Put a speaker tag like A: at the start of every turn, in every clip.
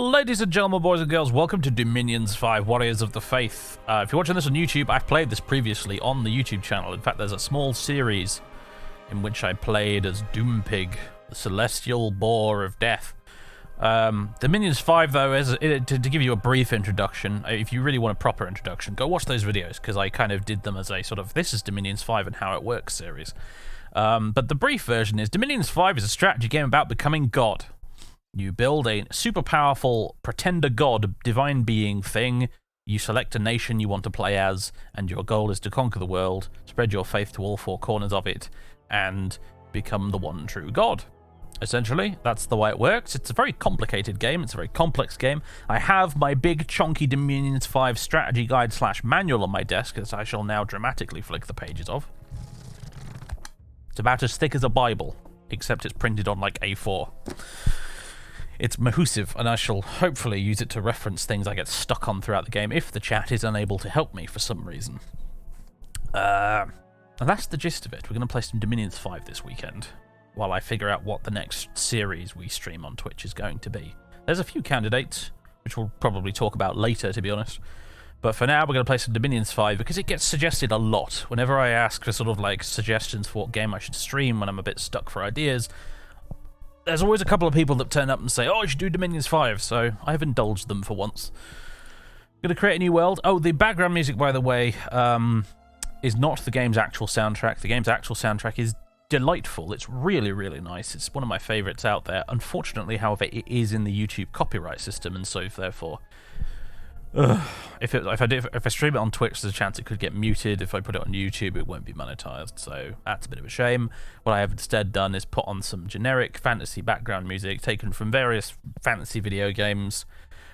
A: Ladies and gentlemen, boys and girls, welcome to Dominions 5 Warriors of the Faith. If you're watching this on YouTube, I've played this previously on the YouTube channel. In fact, there's a small series in which I played as Doompig, the celestial boar of death. Dominions 5, though, to give you a brief introduction, if you really want a proper introduction, go watch those videos, because I kind of did them as a sort of, this is Dominions 5 and how it works series. But the brief version is, Dominions 5 is a strategy game about becoming God. You build a super powerful pretender god, divine being thing. You select a nation you want to play as, and your goal is to conquer the world, spread your faith to all four corners of it, and become the one true god. Essentially, that's the way it works. It's a very complicated game. It's a very complex game. I have my big, chunky Dominions 5 strategy guide / manual on my desk that I shall now dramatically flick the pages of. It's about as thick as a Bible, except it's printed on like A4. It's mahoosive, and I shall hopefully use it to reference things I get stuck on throughout the game if the chat is unable to help me for some reason. And that's the gist of it. We're going to play some Dominions 5 this weekend, while I figure out what the next series we stream on Twitch is going to be. There's a few candidates, which we'll probably talk about later, to be honest. But for now, we're going to play some Dominions 5, because it gets suggested a lot. Whenever I ask for sort of like suggestions for what game I should stream when I'm a bit stuck for ideas, there's always a couple of people that turn up and say, oh, you should do Dominions 5, so I've indulged them for once. Going to create a new world. Oh, the background music, by the way, is not the game's actual soundtrack. The game's actual soundtrack is delightful. It's really, really nice. It's one of my favourites out there. Unfortunately, however, it is in the YouTube copyright system, and so therefore, if I stream it on Twitch, there's a chance it could get muted. If I put it on YouTube, it won't be monetized, so that's a bit of a shame. What I have instead done is put on some generic fantasy background music taken from various fantasy video games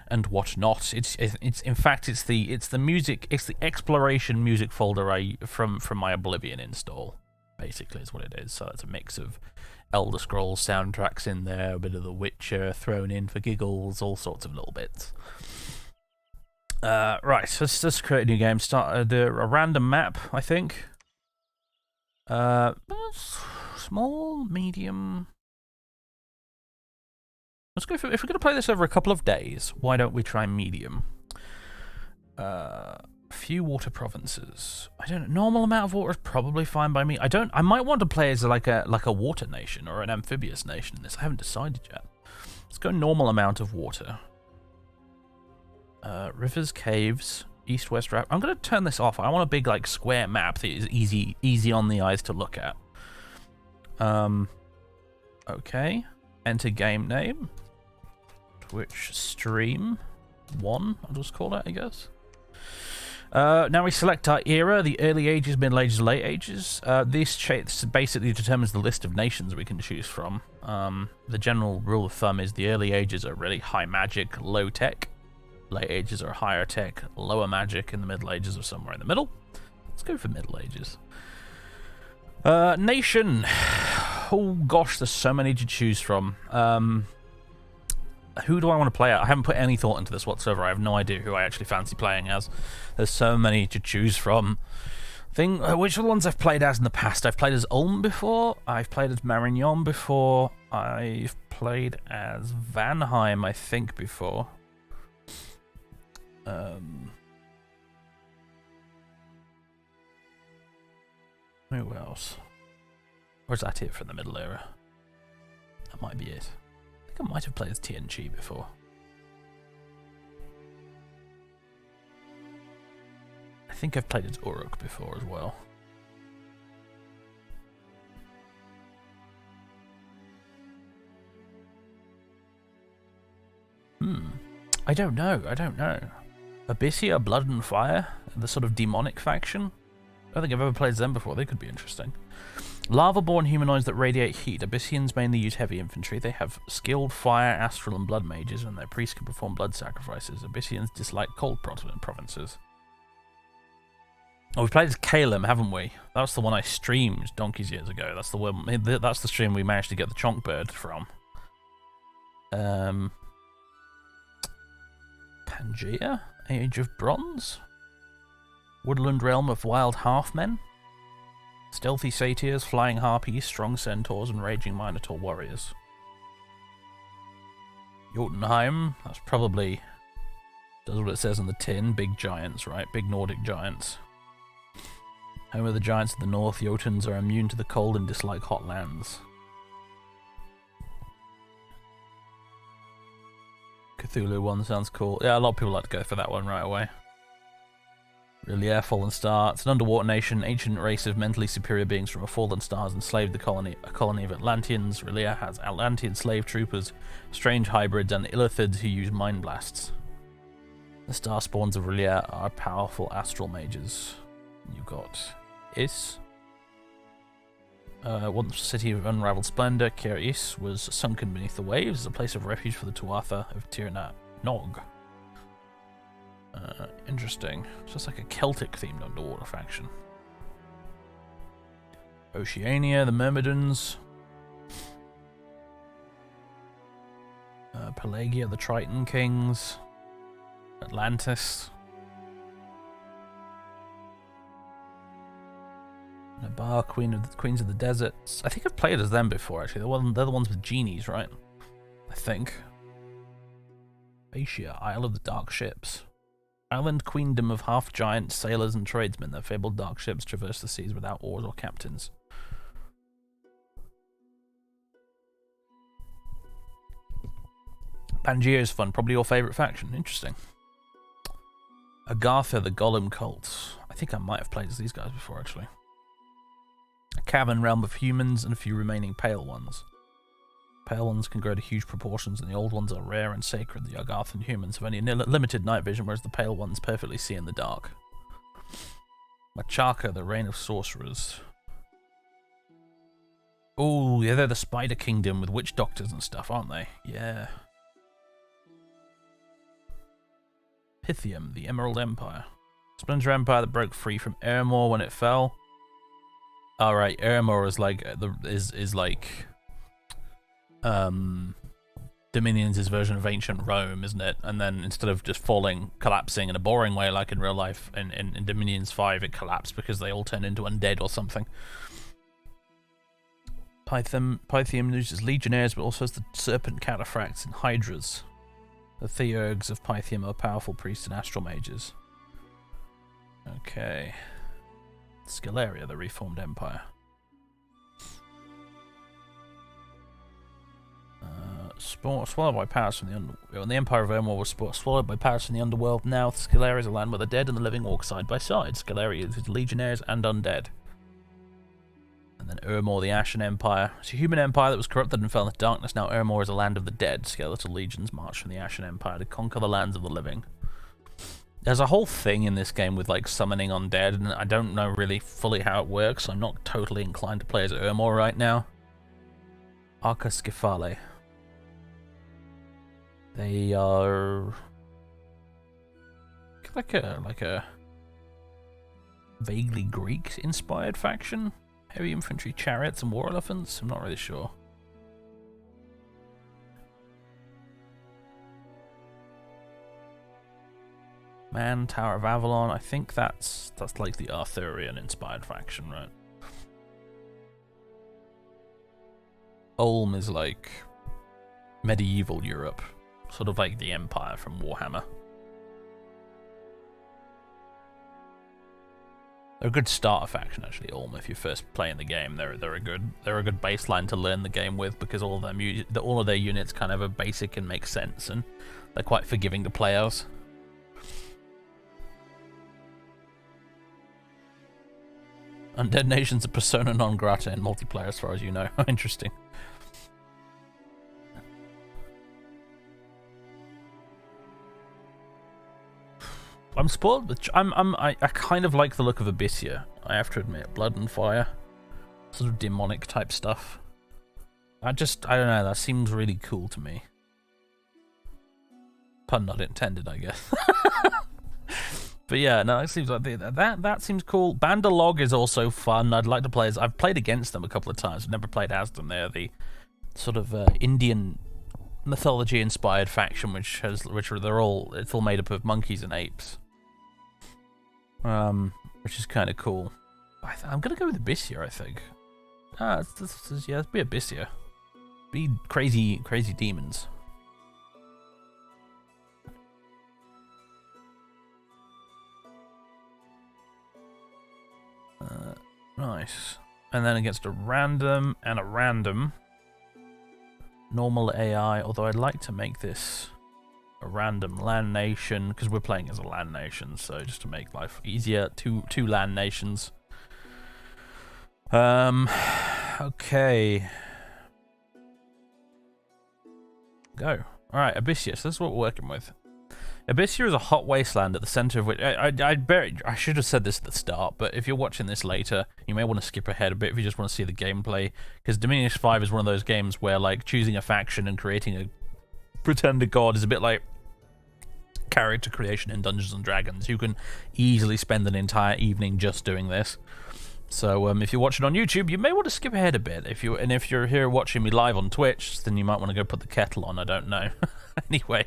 A: and whatnot. It's the exploration music folder from my Oblivion install, basically is what it is. So it's a mix of Elder Scrolls soundtracks in there, a bit of The Witcher thrown in for giggles, all sorts of little bits. Right, so let's just create a new game. Start a random map, I think. Small, medium. Let's go for, if we're going to play this over a couple of days, why don't we try medium? Few water provinces. I don't know. Normal amount of water is probably fine by me. I might want to play as like a water nation or an amphibious nation in this. I haven't decided yet. Let's go normal amount of water. Rivers, caves, east-west route. I'm going to turn this off. I want a big, like, square map that is easy on the eyes to look at. Okay. Enter game name. Twitch stream 1, I'll just call it, I guess. Now we select our era, the early ages, middle ages, late ages. This basically determines the list of nations we can choose from. The general rule of thumb is the early ages are really high magic, low tech. Late ages are higher tech, lower magic, and the middle ages are somewhere in the middle. Let's go for middle ages. Nation. Oh gosh, there's so many to choose from. Who do I want to play at? I haven't put any thought into this whatsoever. I have no idea who I actually fancy playing as. There's so many to choose from. Which are the ones I've played as in the past? I've played as Ulm before. I've played as Marignon before. I've played as Vanheim, I think, before. Who else? Or is that it from the middle era? That might be it. I think I might have played as TNG before. I think I've played as Uruk before as well. I don't know. Abyssia, Blood and Fire, the sort of demonic faction. I don't think I've ever played them before. They could be interesting. Lava-born humanoids that radiate heat. Abyssians mainly use heavy infantry. They have skilled fire, astral, and blood mages, and their priests can perform blood sacrifices. Abyssians dislike cold provinces. Oh, we've played as Kalem, haven't we? That's the one I streamed donkeys years ago. That's the one. That's the stream we managed to get the chonk bird from. Pangea? Age of Bronze? Woodland Realm of Wild Halfmen? Stealthy satyrs, flying harpies, strong centaurs, and raging minotaur warriors. Jotunheim, that's probably does what it says on the tin. Big giants, right? Big Nordic giants. Home of the giants of the north, Jotuns are immune to the cold and dislike hot lands. Cthulhu one sounds cool. Yeah, a lot of people like to go for that one right away. R'lyeh, Fallen Star. It's an underwater nation. Ancient race of mentally superior beings from a fallen star has enslaved a colony of Atlanteans. R'lyeh has Atlantean slave troopers, strange hybrids, and illithids who use mind blasts. The star spawns of R'lyeh are powerful astral mages. You've got Is. Once a city of unraveled splendor, Kir Is was sunken beneath the waves as a place of refuge for the Tuatha of Tir na Nog. Interesting. It's just like a Celtic-themed underwater faction. Oceania, the Myrmidons. Pelagia, the Triton Kings. Atlantis. Nabar, Queens of the Deserts. I think I've played as them before, actually. They're the ones with genies, right? I think. Abyssia, Isle of the Dark Ships. Island queendom of half-giant sailors and tradesmen. Their fabled dark ships traverse the seas without oars or captains. Pangea is fun. Probably your favourite faction. Interesting. Agartha, the Golem Cult. I think I might have played as these guys before, actually. A cavern realm of humans and a few remaining pale ones. Pale ones can grow to huge proportions, and the old ones are rare and sacred. The Agarthan humans have only limited night vision, whereas the pale ones perfectly see in the dark. Machaka, the reign of sorcerers. Oh, yeah, they're the Spider Kingdom with witch doctors and stuff, aren't they? Yeah. Pythium, the Emerald Empire. Splinter Empire that broke free from Eremor when it fell. Alright, Eremor is like Dominions' version of ancient Rome, isn't it? And then instead of just collapsing in a boring way like in real life, in Dominions 5 it collapsed because they all turned into undead or something. Pythium uses legionnaires, but also has the serpent cataphracts and hydras. The Theurgs of Pythium are powerful priests and astral mages. Okay. Scalaria, the reformed empire. Swallowed by powers from the underworld. When the Empire of Eremor was swallowed by powers from the underworld, now Scalaria is a land where the dead and the living walk side by side. Scalaria uses legionnaires and undead. And then Eremor, the Ashen Empire. It's a human empire that was corrupted and fell into darkness. Now Eremor is a land of the dead. Skeletal legions march from the Ashen Empire to conquer the lands of the living. There's a whole thing in this game with like summoning undead, and I don't know really fully how it works. I'm not totally inclined to play as Eremor right now. Arcascephale. They are like a vaguely Greek-inspired faction. Heavy infantry, chariots, and war elephants. I'm not really sure. Man, Tower of Avalon. I think that's like the Arthurian-inspired faction, right? Ulm is like medieval Europe. Sort of like the Empire from Warhammer. They're a good starter faction, actually. Ulm, if you're first playing the game, they're a good baseline to learn the game with, because all of their units kind of are basic and make sense, and they're quite forgiving to play as. Undead nations are persona non grata in multiplayer, as far as you know. Interesting. I'm spoiled with. I kind of like the look of Abyssia. I have to admit, blood and fire, sort of demonic type stuff. I don't know. That seems really cool to me. Pun not intended, I guess. But yeah, no, it seems like that seems cool. Bandalog is also fun. I'd like to play as. I've played against them a couple of times. I've never played as them. They're the sort of Indian mythology-inspired faction, it's all made up of monkeys and apes. Which is kind of cool. I'm gonna go with Abyssia, I think. Let's be Abyssia. Be crazy demons. Nice. And then against a random and a random. Normal AI, although I'd like to make this a random land nation, because we're playing as a land nation, so just to make life easier, two land nations. Okay. Go. Alright, Abyssia, so this is what we're working with. Abyssia is a hot wasteland at the center of which... I should have said this at the start, but if you're watching this later, you may want to skip ahead a bit if you just want to see the gameplay, because Dominion 5 is one of those games where, like, choosing a faction and creating a pretender god is a bit like character creation in Dungeons & Dragons. You can easily spend an entire evening just doing this. So if you're watching on YouTube, you may want to skip ahead a bit. If you're here watching me live on Twitch, then you might want to go put the kettle on, I don't know. Anyway...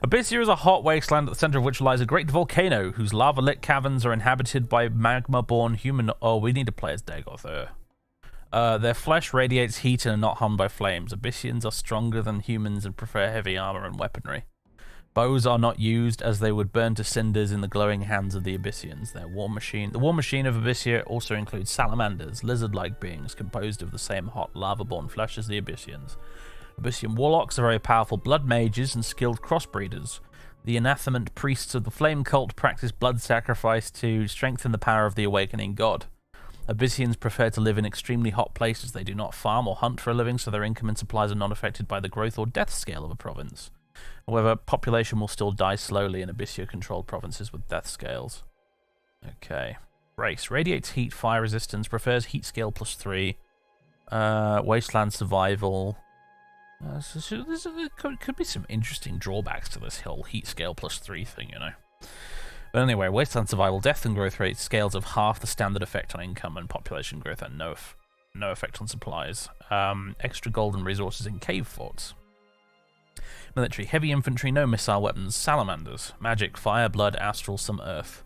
A: Abyssia is a hot wasteland at the center of which lies a great volcano, whose lava-lit caverns are inhabited by magma-born human... Oh, we need to play as Dagoth. Their flesh radiates heat and are not harmed by flames. Abyssians are stronger than humans and prefer heavy armor and weaponry. Bows are not used, as they would burn to cinders in the glowing hands of the Abyssians. The war machine of Abyssia also includes salamanders, lizard-like beings composed of the same hot lava-born flesh as the Abyssians. Abyssian warlocks are very powerful blood mages and skilled crossbreeders. The anathemant priests of the flame cult practice blood sacrifice to strengthen the power of the awakening god. Abyssians prefer to live in extremely hot places. They do not farm or hunt for a living, so their income and supplies are not affected by the growth or death scale of a province. However, population will still die slowly in Abyssia-controlled provinces with death scales. Okay. Race. Radiates heat, fire resistance, prefers heat scale +3. Wasteland survival... So there could be some interesting drawbacks to this whole heat scale +3 thing, you know. But anyway, wasteland survival, death and growth rate scales of half the standard effect on income and population growth, and no effect on supplies. Extra golden resources in cave forts. Military, heavy infantry, no missile weapons, salamanders. Magic, fire, blood, astral, some earth.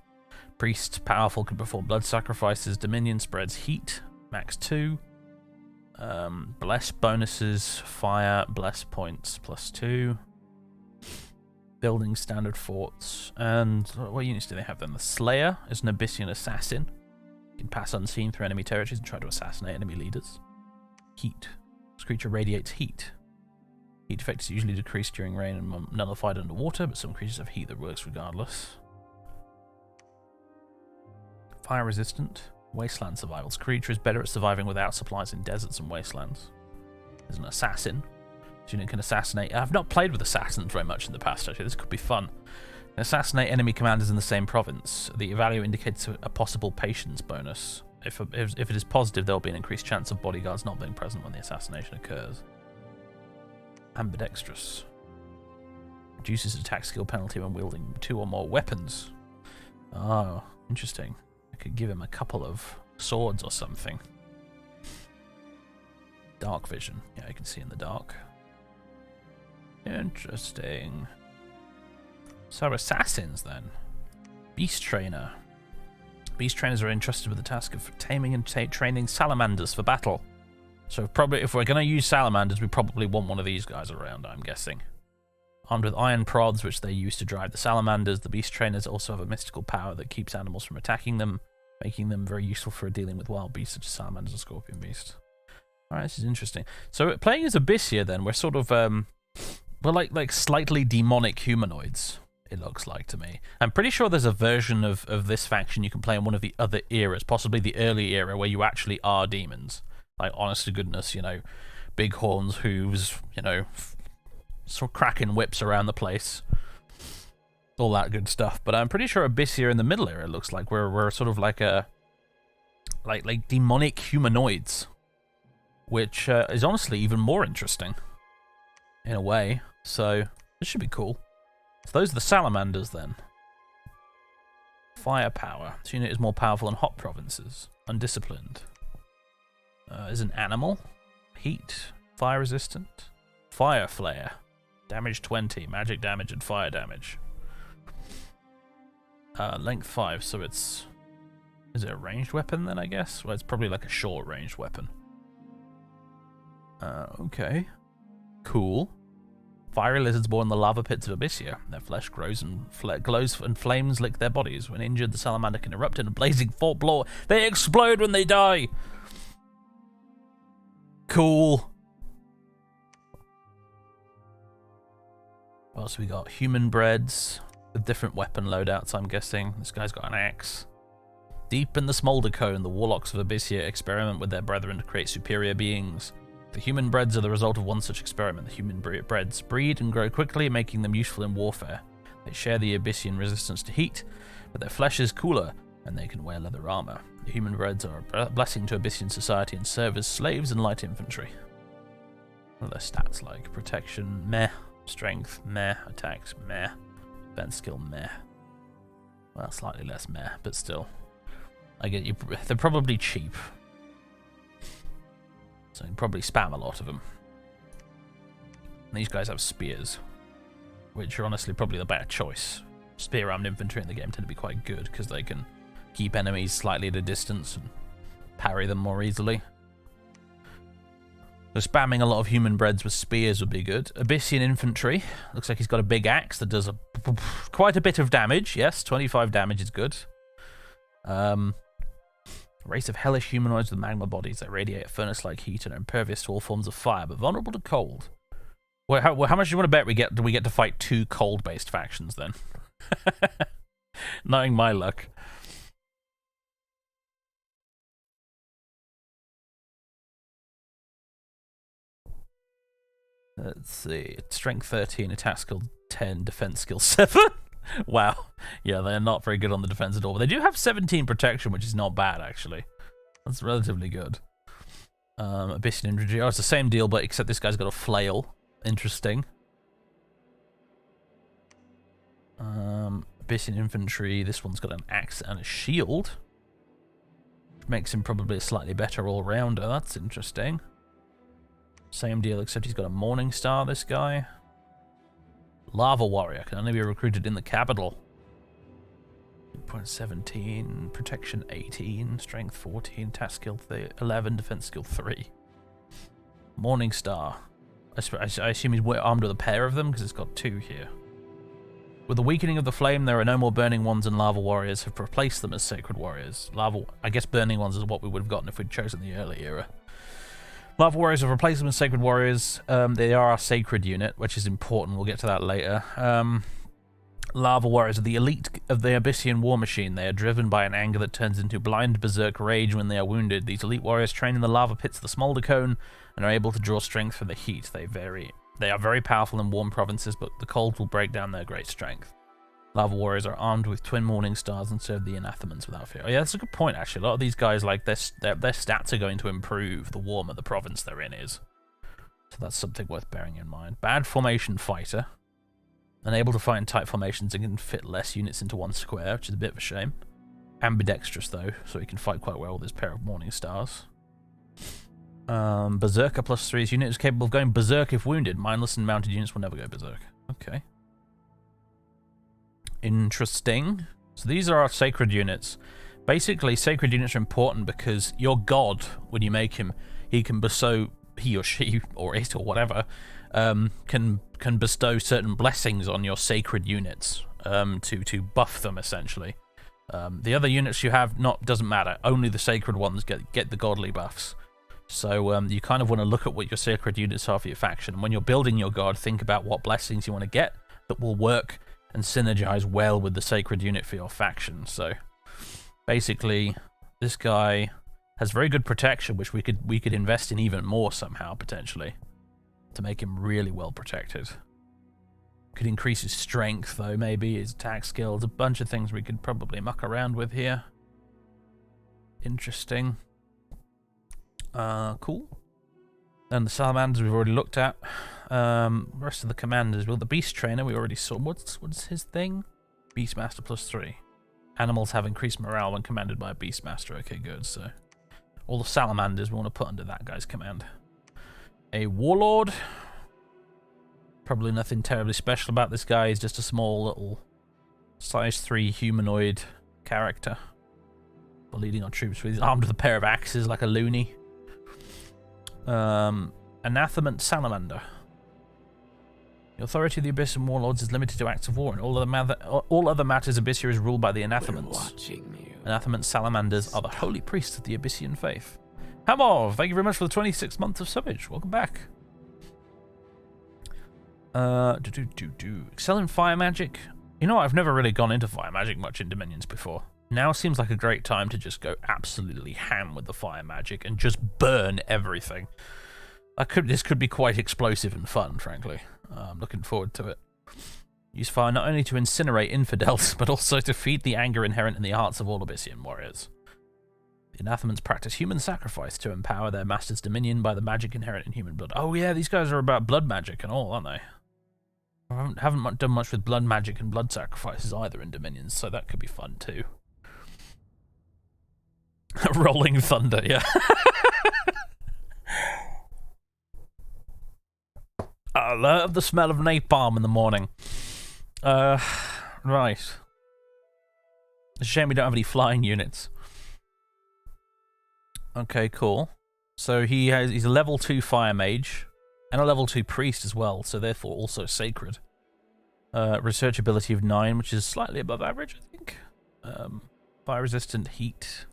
A: Priests, powerful, can perform blood sacrifices. Dominion spreads heat, max 2. Bless bonuses, fire, bless points +2. Building standard forts. And what units do they have then? The Slayer is an Abyssian assassin. He can pass unseen through enemy territories and try to assassinate enemy leaders. Heat. This creature radiates heat. Heat effect is usually decreased during rain and nullified underwater, but some creatures have heat that works regardless. Fire resistant. Wasteland survival. This creature is better at surviving without supplies in deserts and wastelands. There's an assassin. This unit can assassinate... I've not played with assassins very much in the past, actually. This could be fun. Assassinate enemy commanders in the same province. The value indicates a possible patience bonus. If it is positive, there will be an increased chance of bodyguards not being present when the assassination occurs. Ambidextrous. Reduces attack skill penalty when wielding 2 or more weapons. Oh, interesting. I could give him a couple of swords or something. Dark vision. Yeah, I can see in the dark. Interesting. So assassins then. Beast trainer. Beast trainers are entrusted with the task of taming and training salamanders for battle. So probably if we're going to use salamanders, we probably want one of these guys around, I'm guessing. Armed with iron prods, which they use to drive the salamanders, the beast trainers also have a mystical power that keeps animals from attacking them, making them very useful for dealing with wild beasts such as salamanders and scorpion beast. Alright, this is interesting. So playing as Abyssia then, we're sort of, we're like slightly demonic humanoids, it looks like to me. I'm pretty sure there's a version of this faction you can play in one of the other eras, possibly the early era where you actually are demons. Like, honest to goodness, you know, big horns, hooves, you know, sort of cracking whips around the place. All that good stuff. But I'm pretty sure Abyssia in the middle era looks like we're sort of like a... Like demonic humanoids. Which is honestly even more interesting. In a way. So, this should be cool. So those are the salamanders then. Firepower. This unit is more powerful than hot provinces. Undisciplined. Is an animal. Heat. Fire resistant. Fire flare. Damage 20. Magic damage and fire damage. Length 5, so it's... Is it a ranged weapon then, I guess? Well, it's probably like a short ranged weapon. Okay. Cool. Fiery lizards born in the lava pits of Abyssia. Their flesh grows and glows and flames lick their bodies. When injured, the salamander can erupt in a blazing forepaw. They explode when they die! Cool. What else we got? Human breads with different weapon loadouts, I'm guessing. This guy's got an axe. Deep in the smolder cone, the warlocks of Abyssia experiment with their brethren to create superior beings. The human breads are the result of one such experiment. The human breads breed and grow quickly, making them useful in warfare. They share the Abyssian resistance to heat, but their flesh is cooler, and they can wear leather armor. The human breads are a blessing to Abyssian society and serve as slaves and light infantry. What are their stats like? Protection, meh. Strength, meh. Attacks, meh. Defense skill, meh. Well, slightly less meh, but still. I get you. They're probably cheap. So you can probably spam a lot of them. And these guys have spears, which are honestly probably the better choice. Spear-armed infantry in the game tend to be quite good because they can keep enemies slightly at a distance and parry them more easily. So spamming a lot of human breads with spears would be good. Abyssian Infantry. Looks like he's got a big axe that does quite a bit of damage. Yes, 25 damage is good. Race of hellish humanoids with magma bodies that radiate furnace-like heat and are impervious to all forms of fire, but vulnerable to cold. Well, how much do you want to bet we get to fight 2 cold-based factions then? Knowing my luck. Let's see. Strength 13, attack skill 10, defense skill 7. Wow. Yeah, they're not very good on the defense at all. But they do have 17 protection, which is not bad, actually. That's relatively good. Abyssian Infantry. Oh, it's the same deal, but except this guy's got a flail. Interesting. Abyssian Infantry. This one's got an axe and a shield. Which makes him probably a slightly better all-rounder. That's interesting. Same deal, except he's got a Morning Star, this guy. Lava Warrior can only be recruited in the capital. 17, protection 18, strength 14, task skill 11, defense skill 3. Morning Star. I assume he's armed with a pair of them because it's got 2 here. With the weakening of the flame, there are no more burning ones, and lava warriors have replaced them as sacred warriors. I guess burning ones is what we would have gotten if we'd chosen the early era. Lava warriors have replaced them as sacred warriors. They are our sacred unit, which is important. We'll get to that later. Lava warriors are the elite of the Abyssian war machine. They are driven by an anger that turns into blind berserk rage when they are wounded. These elite warriors train in the lava pits of the smolder cone and are able to draw strength from the heat. They are very powerful in warm provinces, but the cold will break down their great strength. Lava warriors are armed with twin Morning Stars and serve the anathemans without fear. Oh yeah, that's a good point, actually. A lot of these guys, like, their stats are going to improve the warmer the province they're in is. So that's something worth bearing in mind. Bad formation fighter. Unable to fight in tight formations and can fit less units into one square, which is a bit of a shame. Ambidextrous, though, so he can fight quite well with his pair of Morning Stars. Berserker +3. His unit is capable of going berserk if wounded. Mindless and mounted units will never go berserk. Okay. Interesting. So these are our sacred units. Basically, sacred units are important because your god, when you make him, he or she or it or whatever, can bestow certain blessings on your sacred units to buff them essentially. The other units you have doesn't matter. Only the sacred ones get the godly buffs. So you kind of want to look at what your sacred units are for your faction. And when you're building your god, think about what blessings you want to get that will work and synergize well with the sacred unit for your faction. So basically, this guy has very good protection, which we could invest in even more somehow potentially to make him really well protected. Could increase his strength though, maybe his attack skills, a bunch of things we could probably muck around with here. Interesting. Cool. And the Salamanders we've already looked at. Rest of the commanders. Well, the Beast Trainer we already saw. What's his thing? Beastmaster +3. Animals have increased morale when commanded by a Beastmaster. Okay, good. So all the Salamanders we want to put under that guy's command. A Warlord. Probably nothing terribly special about this guy. He's just a small little size 3 humanoid character. Leading on troops. He's armed with a pair of axes like a loony. Anathemant Salamander. The authority of the Abyssian warlords is limited to acts of war, and all other matters Abyssia is ruled by the anathemants. Anathemant Salamanders are the holy priests of the Abyssian faith. Hamov, thank you very much for the 26th month of subbage. Welcome back. Excel in fire magic. You know, I've never really gone into fire magic much in Dominions before. Now seems like a great time to just go absolutely ham with the fire magic and just burn everything. This could be quite explosive and fun, frankly. I'm looking forward to it. Use fire not only to incinerate infidels, but also to feed the anger inherent in the hearts of all Abyssian warriors. The anathemats practice human sacrifice to empower their master's dominion by the magic inherent in human blood. Oh yeah, these guys are about blood magic and all, aren't they? I haven't done much with blood magic and blood sacrifices either in Dominions, so that could be fun too. Rolling thunder, yeah. Alert of the smell of napalm in the morning. Right. It's a shame we don't have any flying units. Okay, cool. So he's a level 2 fire mage and a level 2 priest as well, so therefore also sacred. Research ability of 9, which is slightly above average, I think. Fire resistant heat.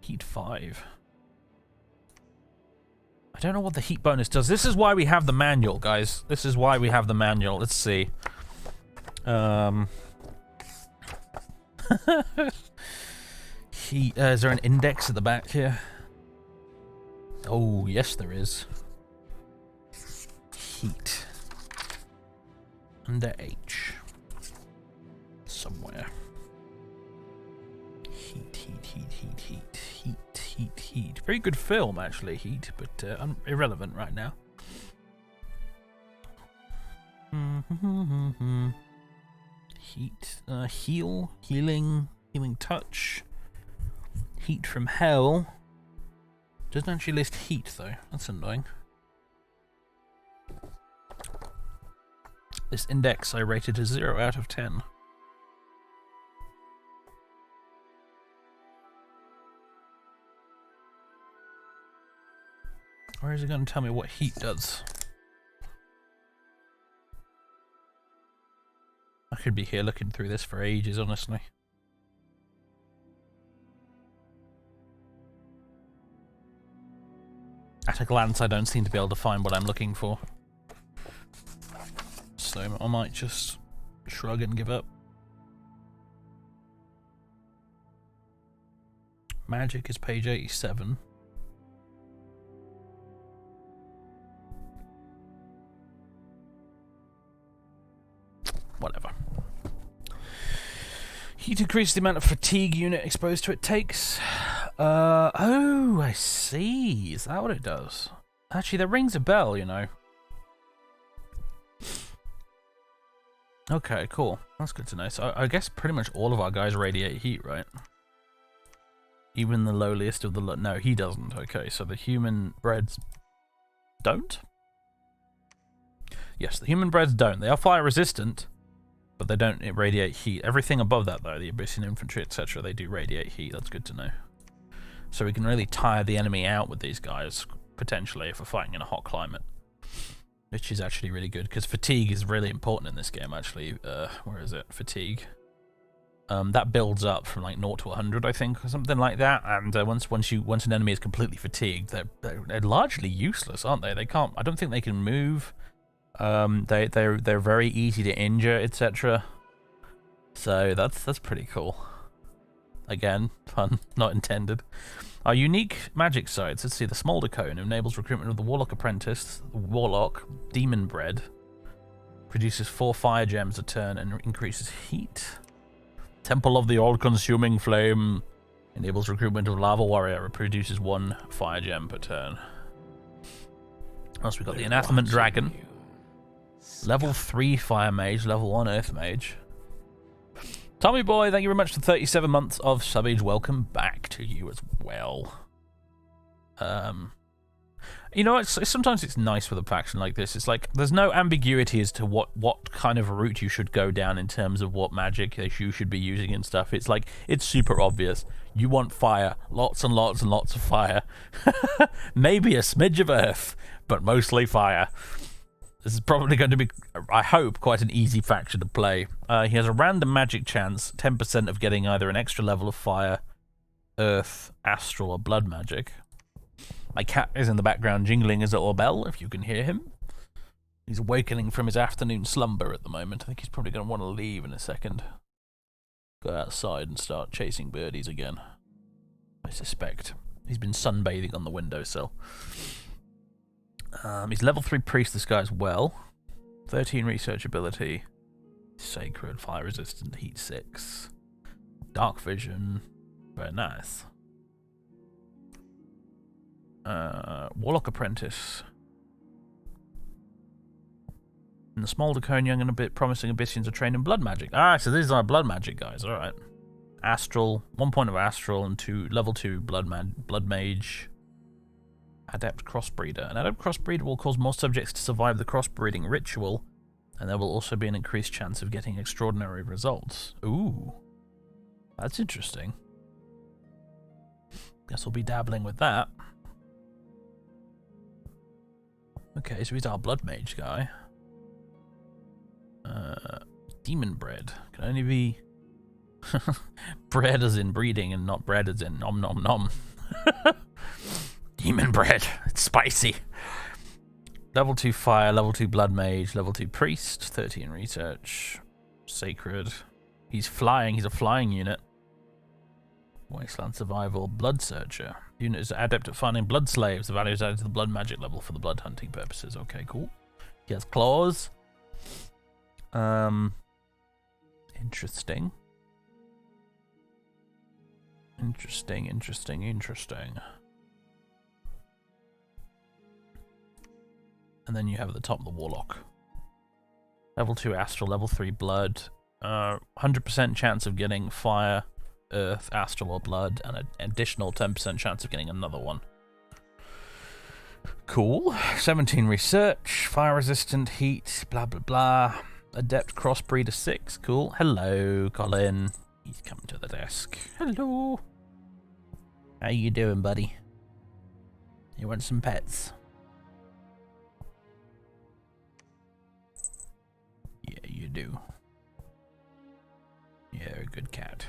A: Heat 5. I don't know what the heat bonus does. This is why we have the manual, guys. This is why we have the manual. Let's see. Heat. Is there an index at the back here? Oh, yes, there is. Heat. Under H. Somewhere. Heat. Very good film, actually, Heat, but irrelevant right now. Heat. Healing touch. Heat from hell. Doesn't actually list heat, though. That's annoying. This index I rated as 0 out of 10. Or is it going to tell me what heat does? I could be here looking through this for ages, honestly. At a glance, I don't seem to be able to find what I'm looking for. So I might just shrug and give up. Magic is page 87. Whatever. Heat increases the amount of fatigue unit exposed to it takes. Oh, I see. Is that what it does? Actually, that rings a bell, you know. Okay, cool. That's good to know. So I guess pretty much all of our guys radiate heat, right? Even the lowliest of the... No, he doesn't. Okay, so the human breds don't? Yes, the human breds don't. They are fire resistant, but they don't radiate heat. Everything above that, though, the Abyssian Infantry, etc., they do radiate heat. That's good to know. So we can really tire the enemy out with these guys, potentially, if we're fighting in a hot climate. Which is actually really good, because fatigue is really important in this game, actually. Where is it? Fatigue. That builds up from like 0 to 100, I think, or something like that. And once an enemy is completely fatigued, they're largely useless, aren't they? They can't. I don't think they can move. They're very easy to injure, etc. So that's pretty cool. Again, pun not intended. Our unique magic sites. Let's see. The Smolder Cone enables recruitment of the Warlock Apprentice. The Warlock Demon Bred produces 4 fire gems a turn and increases heat. Temple of the All-Consuming Flame enables recruitment of Lava Warrior. It produces 1 fire gem per turn. Else we got the Anathemant Dragon. Level 3 Fire Mage, level 1 Earth Mage. Tommy Boy, thank you very much for 37 months of subbage. Welcome back to you as well. You know, sometimes it's nice with a faction like this. It's like there's no ambiguity as to what kind of route you should go down in terms of what magic you should be using and stuff. It's like, it's super obvious. You want fire. Lots and lots and lots of fire. Maybe a smidge of earth, but mostly fire. This is probably going to be, I hope, quite an easy faction to play. He has a random magic chance, 10% of getting either an extra level of fire, earth, astral, or blood magic. My cat is in the background jingling his little bell, if you can hear him. He's awakening from his afternoon slumber at the moment. I think he's probably going to want to leave in a second. Go outside and start chasing birdies again. I suspect. He's been sunbathing on the windowsill. He's level 3 priest, this guy as well. 13 research ability. Sacred, fire resistant, heat 6. Dark vision. Very nice. Warlock apprentice. In the small draconian, young and a bit promising Abyssians are trained in blood magic. Ah, so these are blood magic guys, alright. Astral, 1 point of astral and level 2 blood mage. Adept crossbreeder. An adept crossbreeder will cause more subjects to survive the crossbreeding ritual, and there will also be an increased chance of getting extraordinary results. Ooh. That's interesting. Guess we'll be dabbling with that. Okay, so he's our blood mage guy. Demon bread. Can only be bread as in breeding and not bread as in nom nom nom. Demon bread. It's spicy. Level 2 fire, level 2 blood mage, level 2 priest, 13 research, sacred. He's flying, he's a flying unit. Wasteland survival, blood searcher. Unit is adept at finding blood slaves. The value is added to the blood magic level for the blood hunting purposes. Okay, cool. He has claws. Interesting. Interesting. And then you have at the top the warlock. Level 2 astral, level 3 blood. 100% chance of getting fire, earth, astral, or blood, and an additional 10% chance of getting another one. Cool. 17 research, fire resistant, heat, blah blah blah. Adept crossbreeder 6. Cool. Hello, Colin. He's coming to the desk. Hello. How you doing, buddy? You want some pets? Yeah, you do. Yeah, a good cat.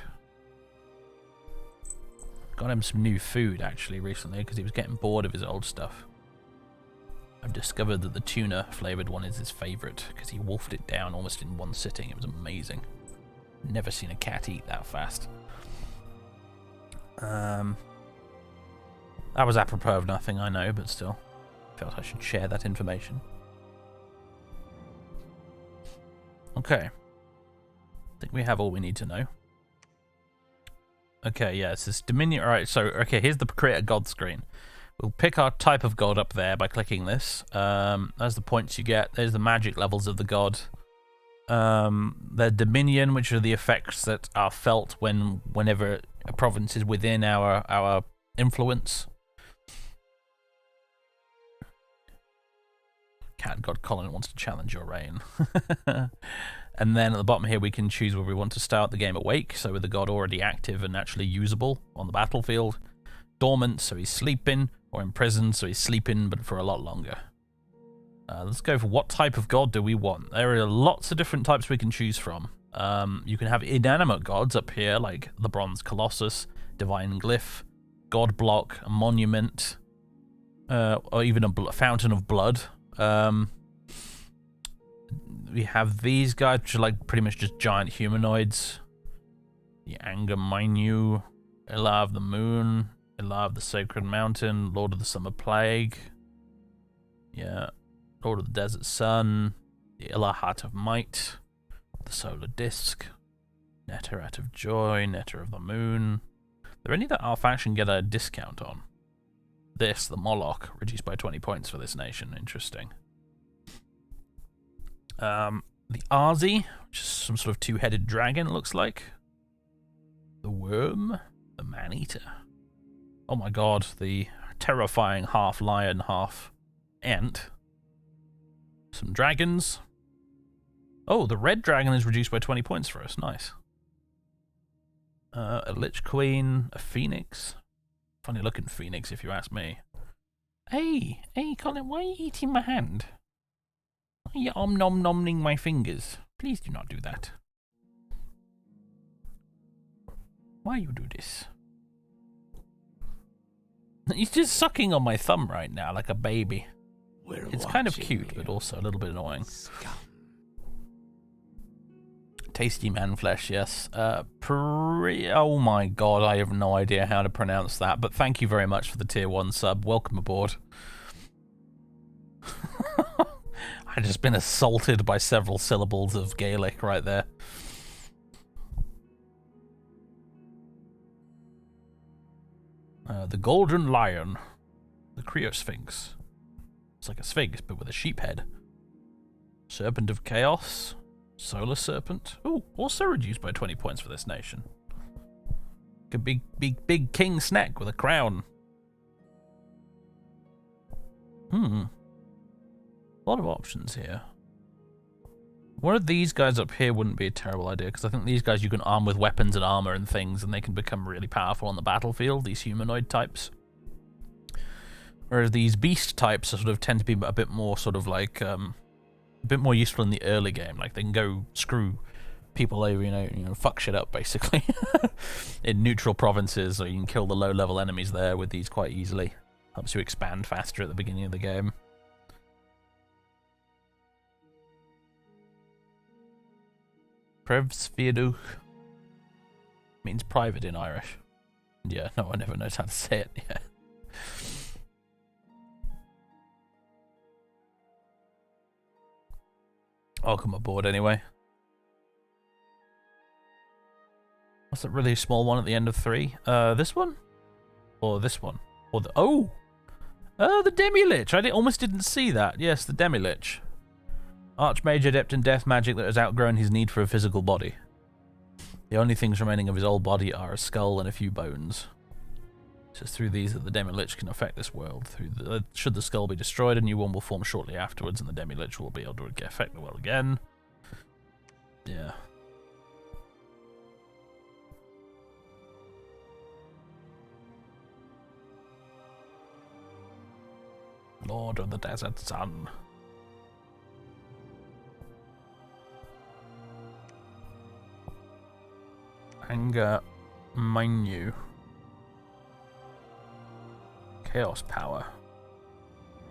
A: Got him some new food, actually, recently, because he was getting bored of his old stuff. I've discovered that the tuna-flavoured one is his favourite, because he wolfed it down almost in one sitting. It was amazing. Never seen a cat eat that fast. That was apropos of nothing, I know, but still. Felt I should share that information. Okay. I think we have all we need to know. Okay, yeah, it's this Dominion. Alright, so, okay, here's the create a god screen. We'll pick our type of god up there by clicking this. There's the points you get. There's the magic levels of the god. The Dominion, which are the effects that are felt whenever a province is within our influence. Cat God Colin wants to challenge your reign. And then at the bottom here we can choose whether we want to start the game awake, so with the god already active and actually usable on the battlefield. Dormant, so he's sleeping, or imprisoned, so he's sleeping but for a lot longer. Let's go for what type of god do we want. There are lots of different types we can choose from. You can have inanimate gods up here, like the Bronze Colossus, Divine Glyph, God Block, a Monument, or even a Fountain of Blood. We have these guys, which are like pretty much just giant humanoids. The Anger Minyu, Ilah of the Moon, Ilah of the Sacred Mountain, Lord of the Summer Plague. Yeah. Lord of the Desert Sun, the Ilah Heart of Might, the Solar Disc, Netter of Joy, Netter of the Moon. Are there any that our faction get a discount on? This, the Moloch, reduced by 20 points for this nation. Interesting. The Arzi, which is some sort of two-headed dragon, it looks like. The Worm, the Man-Eater. Oh my god, the terrifying half-lion, half-ant. Some dragons. Oh, the red dragon is reduced by 20 points for us. Nice. A Lich Queen, a Phoenix. Funny looking Phoenix, if you ask me. Hey, Colin, why are you eating my hand? Yeah, I'm nom-noming my fingers. Please do not do that. Why you do this? He's just sucking on my thumb right now like a baby. It's kind of cute, but also a little bit annoying.
B: Scum.
A: Tasty man flesh, yes. Oh my god, I have no idea how to pronounce that, but thank you very much for the tier 1 sub. Welcome aboard. I've just been assaulted by several syllables of Gaelic right there. The Golden Lion. The Creo-Sphinx. It's like a sphinx, but with a sheep head. Serpent of Chaos. Solar Serpent. Ooh, also reduced by 20 points for this nation. A big king snack with a crown. A lot of options here. One of these guys up here wouldn't be a terrible idea, because I think these guys you can arm with weapons and armor and things, and they can become really powerful on the battlefield, these humanoid types. Whereas these beast types sort of tend to be a bit more sort of like, a bit more useful in the early game. Like they can go screw people over, you know, fuck shit up basically in neutral provinces, or you can kill the low-level enemies there with these quite easily. Helps you expand faster at the beginning of the game. Prevsviaduch means private in Irish. Yeah, no one ever knows how to say it. Yeah. Welcome aboard anyway. What's that really small one at the end of 3? This one? Or this one? Or the... Oh! The Demi Lich! I almost didn't see that. Yes, the Demi Lich. Archmage adept in death magic that has outgrown his need for a physical body. The only things remaining of his old body are a skull and a few bones. It's just through these that the Demi Lich can affect this world. Should the skull be destroyed, a new one will form shortly afterwards, and the Demi Lich will be able to affect the world again. Yeah. Lord of the Desert Sun. Anger Menu. Chaos power.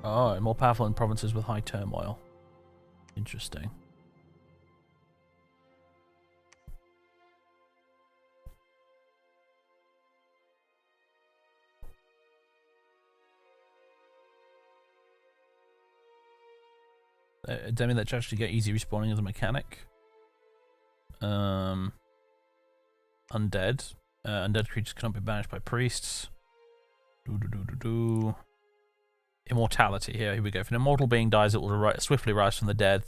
A: Oh, more powerful in provinces with high turmoil. Interesting. Demi Lich actually get easy respawning as a mechanic. Undead. Undead creatures cannot be banished by priests. Immortality. Here we go. If an immortal being dies, it will swiftly rise from the dead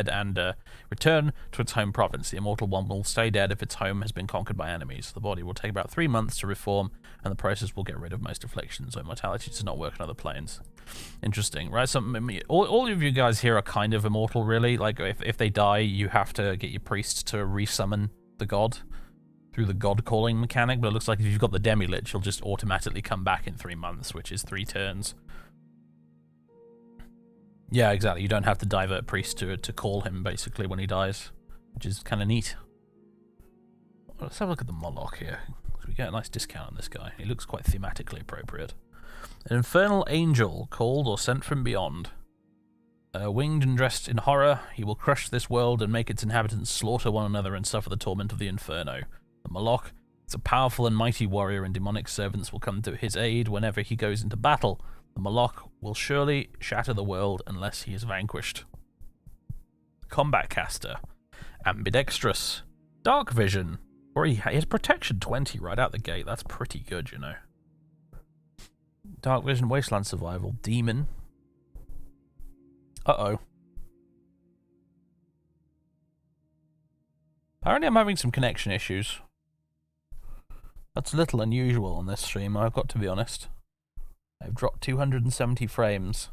A: and return to its home province. The immortal one will stay dead if its home has been conquered by enemies. The body will take about 3 months to reform, and the process will get rid of most afflictions. So immortality does not work on other planes. Interesting, right? All of you guys here are kind of immortal, really. Like, if they die, you have to get your priests to resummon the god through the god calling mechanic, but it looks like if you've got the Demi Lich, you'll just automatically come back in 3 months, which is 3 turns. Yeah, exactly. You don't have to divert priest to call him, basically, when he dies, which is kind of neat. Let's have a look at the Moloch here. We get a nice discount on this guy. He looks quite thematically appropriate. An infernal angel, called or sent from beyond. Winged and dressed in horror, he will crush this world and make its inhabitants slaughter one another and suffer the torment of the inferno. The Moloch is a powerful and mighty warrior, and demonic servants will come to his aid whenever he goes into battle. The Moloch will surely shatter the world unless he is vanquished. Combat caster. Ambidextrous. Dark vision. Or he has protection 20 right out the gate. That's pretty good, you know. Dark vision, wasteland survival. Demon. Uh-oh. Apparently I'm having some connection issues. That's a little unusual on this stream, I've got to be honest. I've dropped 270 frames.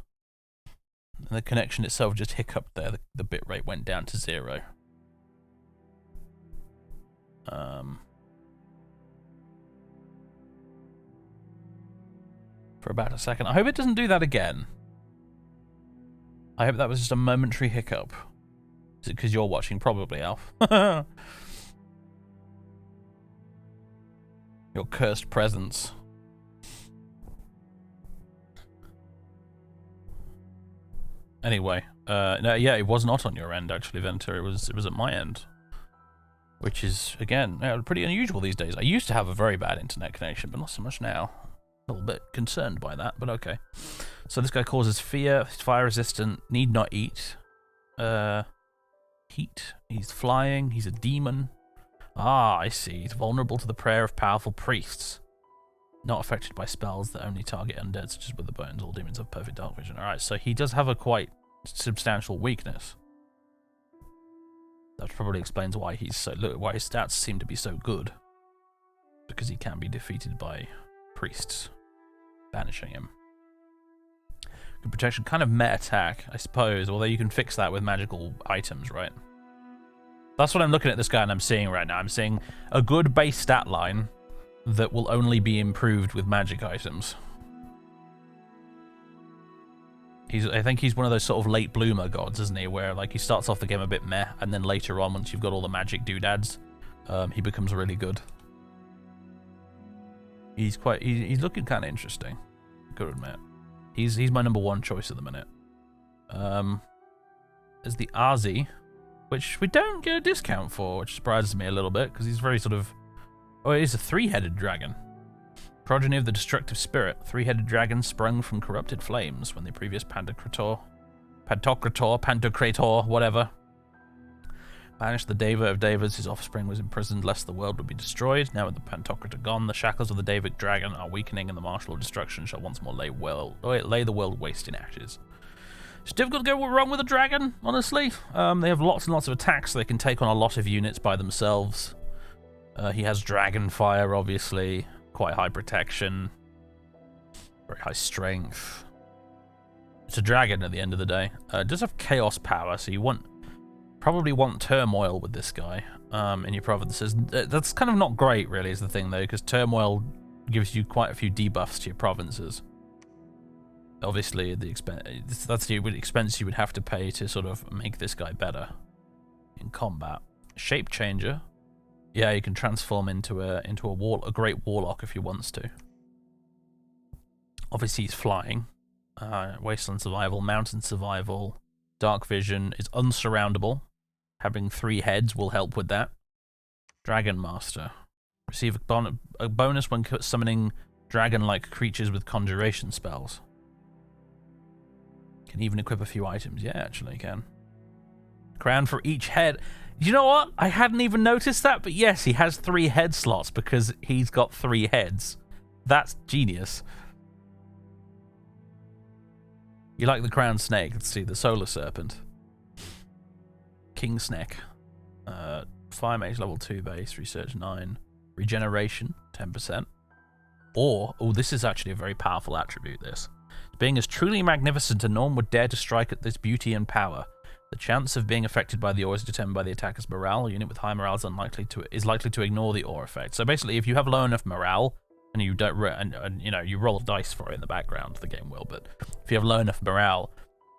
A: And the connection itself just hiccuped there. The bitrate went down to 0. For about a second. I hope it doesn't do that again. I hope that was just a momentary hiccup. Is it because you're watching? Probably, Alf. Your cursed presence. Anyway, no, yeah, it was not on your end actually, Venter. It was at my end, which is again pretty unusual these days. I used to have a very bad internet connection, but not so much now. A little bit concerned by that, but okay. So this guy causes fear. He's fire resistant. Need not eat. Heat. He's flying. He's a demon. Ah, I see. He's vulnerable to the prayer of powerful priests. Not affected by spells that only target undead, such as with the bones. All demons have perfect dark vision. Alright, so he does have a quite substantial weakness. That probably explains why he's so why his stats seem to be so good. Because he can be defeated by priests, banishing him. Good protection, kind of meta attack, I suppose. Although you can fix that with magical items, right? That's what I'm looking at this guy and I'm seeing right now. I'm seeing a good base stat line that will only be improved with magic items. I think he's one of those sort of late bloomer gods, isn't he? Where like he starts off the game a bit meh, and then later on, once you've got all the magic doodads, he becomes really good. He's looking kind of interesting. Gotta admit, he's my number one choice at the minute. There's the Arzi, which we don't get a discount for, which surprises me a little bit because he's very sort of. Oh, it is a three-headed dragon. Progeny of the destructive spirit. Three-headed dragon sprung from corrupted flames when the previous Pantocrator, whatever, banished the Deva of Devas. His offspring was imprisoned lest the world would be destroyed. Now with the Pantocrator gone, the shackles of the Davic dragon are weakening and the marshal of destruction shall once more lay the world waste in ashes. It's difficult to go wrong with a dragon, honestly. They have lots and lots of attacks, so they can take on a lot of units by themselves. He has dragon fire, obviously, quite high protection, very high strength. It's a dragon at the end of the day. It does have chaos power, so you probably want turmoil with this guy in your provinces. That's kind of not great, really, is the thing, though, because turmoil gives you quite a few debuffs to your provinces. Obviously, that's the expense you would have to pay to sort of make this guy better in combat. Shape changer. Yeah, you can transform into a great warlock if he wants to. Obviously, he's flying. Wasteland survival, mountain survival, dark vision is unsurroundable. Having 3 heads will help with that. Dragon Master. Receive a bonus when summoning dragon-like creatures with conjuration spells. Can even equip a few items. Yeah, actually can. Crown for each head. You know what? I hadn't even noticed that, but yes, he has 3 head slots because he's got 3 heads. That's genius. You like the crown snake? Let's see, the solar serpent. King snake. Fire mage level 2 base, research 9. Regeneration, 10%. Or, oh, this is actually a very powerful attribute, this. Being as truly magnificent, a norm would dare to strike at this beauty and power. The chance of being affected by the aura is determined by the attacker's morale. A unit with high morale is likely to ignore the aura effect. So basically, if you have low enough morale and you don't and you know you roll dice for it in the background, the game will. But if you have low enough morale,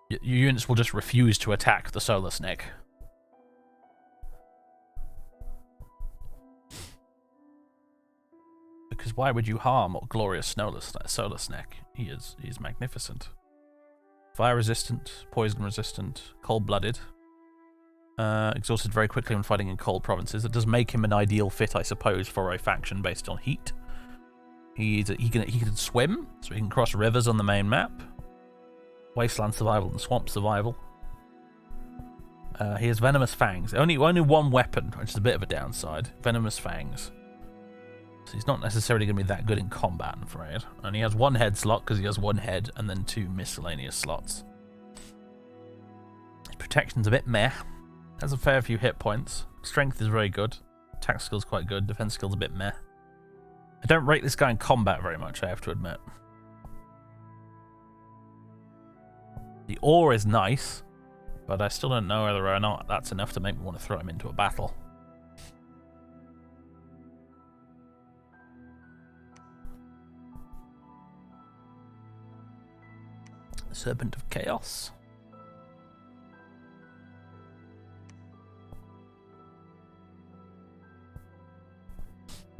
A: your units will just refuse to attack the solar snake. Because why would you harm a glorious solar snake? He is magnificent. Fire resistant, poison resistant, cold-blooded. Exhausted very quickly when fighting in cold provinces. It does make him an ideal fit, I suppose, for a faction based on heat. He can swim, so he can cross rivers on the main map. Wasteland survival and swamp survival. He has venomous fangs. Only one weapon, which is a bit of a downside. Venomous fangs. So he's not necessarily going to be that good in combat, I'm afraid. And he has 1 head slot because he has 1 head and then 2 miscellaneous slots. His protection's a bit meh. Has a fair few hit points. Strength is very good. Attack skill's quite good. Defense skill's a bit meh. I don't rate this guy in combat very much, I have to admit. The ore is nice, but I still don't know whether or not that's enough to make me want to throw him into a battle. Serpent of Chaos.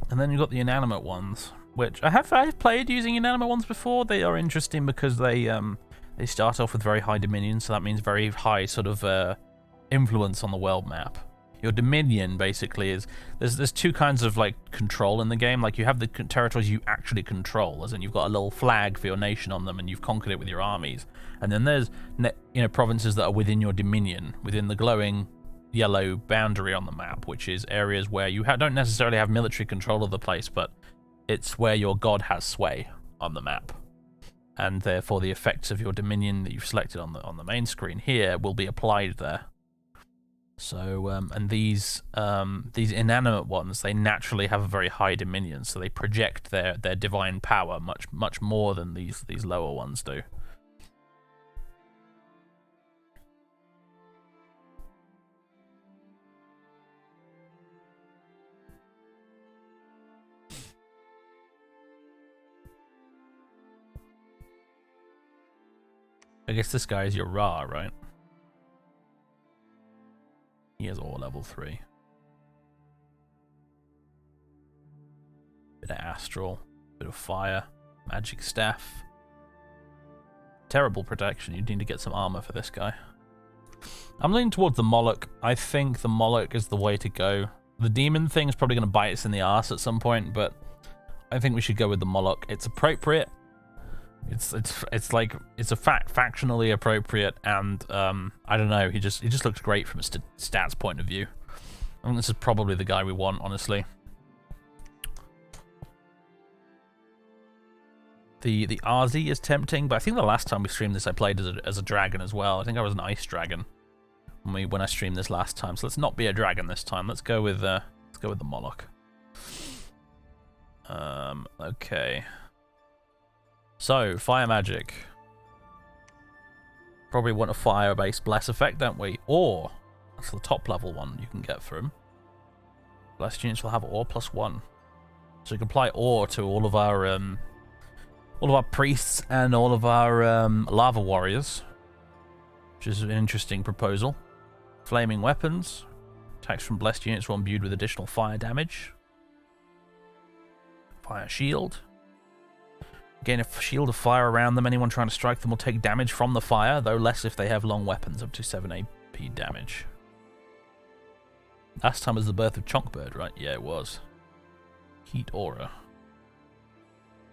A: And then you've got the inanimate ones, which I've played using inanimate ones before. They are interesting because they start off with very high dominion, so that means very high sort of influence on the world map. Your dominion basically is there's two kinds of like control in the game. Like you have the territories you actually control, as in you've got a little flag for your nation on them, and you've conquered it with your armies. And then there's provinces that are within your dominion, within the glowing yellow boundary on the map, which is areas where you don't necessarily have military control of the place, but it's where your god has sway on the map, and therefore the effects of your dominion that you've selected on the main screen here will be applied there. So and these inanimate ones, they naturally have a very high dominion, so they project their divine power much more than these lower ones do. I guess this guy is your Ra, right? He has all level 3. Bit of astral, bit of fire, magic staff. Terrible protection. You need to get some armor for this guy. I'm leaning towards the Moloch. I think the Moloch is the way to go. The demon thing is probably going to bite us in the arse at some point, but I think we should go with the Moloch. It's appropriate. It's factionally appropriate, and I don't know. He just looks great from a stats point of view. I think this is probably the guy we want, honestly. The RZ is tempting, but I think the last time we streamed this, I played as a dragon as well. I think I was an ice dragon when I streamed this last time. So let's not be a dragon this time. Let's go with the Moloch. Okay. So, fire magic. Probably want a fire-based bless effect, don't we? Or, that's the top level one you can get from. Blessed units will have Awe +1. So you can apply Awe to all of our priests and all of our lava warriors, which is an interesting proposal. Flaming weapons. Attacks from blessed units are imbued with additional fire damage. Fire shield. Gain a shield of fire around them. Anyone trying to strike them will take damage from the fire, though less if they have long weapons, up to 7 AP damage. Last time was the birth of Chonkbird, right? Yeah, it was. Heat aura.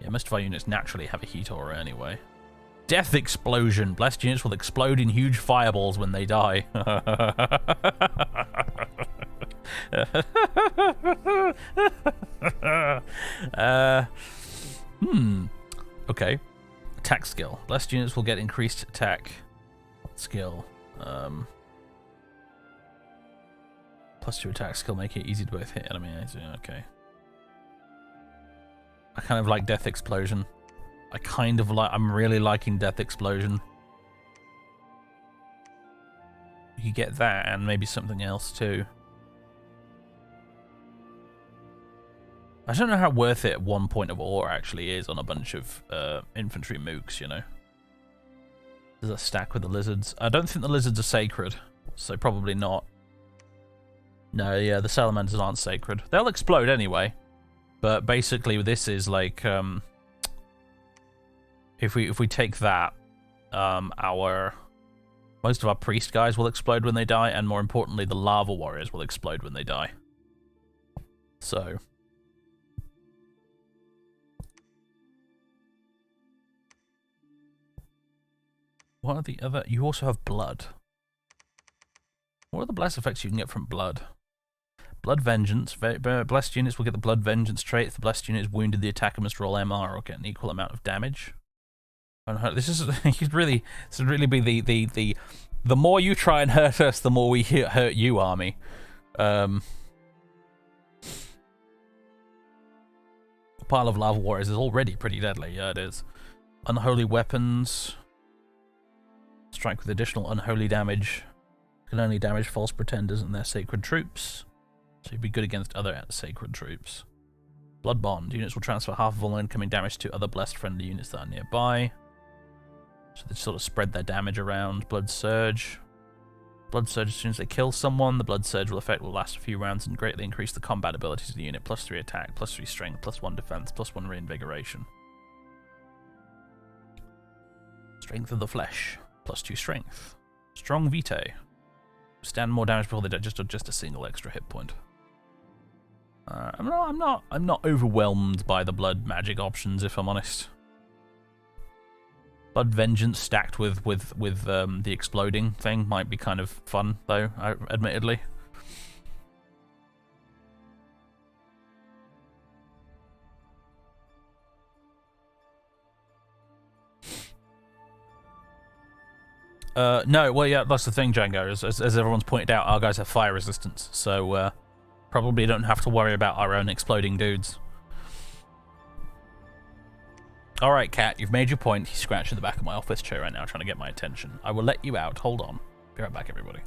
A: Yeah, most of our units naturally have a heat aura anyway. Death explosion. Blessed units will explode in huge fireballs when they die. Okay. Attack skill. Blessed units will get increased attack skill. +2 attack skill, make it easy to both hit enemies. Okay. I kind of like Death Explosion. I'm really liking Death Explosion. You get that and maybe something else too. I don't know how worth it 1 point of awe actually is on a bunch of infantry mooks, you know. There's a stack with the lizards. I don't think the lizards are sacred, so probably not. No, yeah, the salamanders aren't sacred. They'll explode anyway. But basically this is like if we take that, most of our priest guys will explode when they die, and more importantly the lava warriors will explode when they die. So what are the other? You also have blood. What are the bless effects you can get from blood? Blood Vengeance. Blessed units will get the Blood Vengeance trait. If the blessed unit is wounded, the attacker must roll MR or get an equal amount of damage. This would really be the more you try and hurt us, the more we hurt you, army. A pile of lava warriors is already pretty deadly. Yeah, it is. Unholy weapons. Strike with additional unholy damage. Can only damage false pretenders and their sacred troops. So you'd be good against other sacred troops. Blood Bond. Units will transfer half of all incoming damage to other blessed friendly units that are nearby. So they sort of spread their damage around. Blood Surge. Blood Surge, as soon as they kill someone, the Blood Surge will last a few rounds and greatly increase the combat abilities of the unit. +3 attack, +3 strength, +1 defense, +1 reinvigoration. Strength of the Flesh, +2 strength. Strong Vitae. Stand more damage before they die, just a single extra hit point. I'm not overwhelmed by the blood magic options, if I'm honest. Blood Vengeance stacked with the exploding thing might be kind of fun, though, admittedly. No, well, yeah, that's the thing, Django. As everyone's pointed out, our guys have fire resistance, so probably don't have to worry about our own exploding dudes. Alright, Cat, you've made your point. He's scratching the back of my office chair right now, trying to get my attention. I will let you out. Hold on. Be right back, everybody.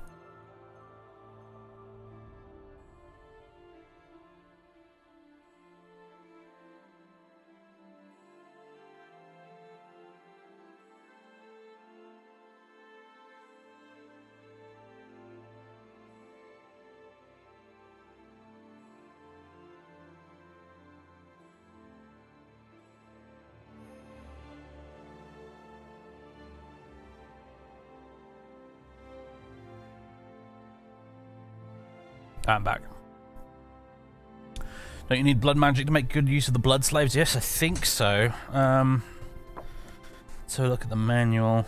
A: I'm back. Don't you need blood magic to make good use of the blood slaves? Yes, I think so. So look at the manual.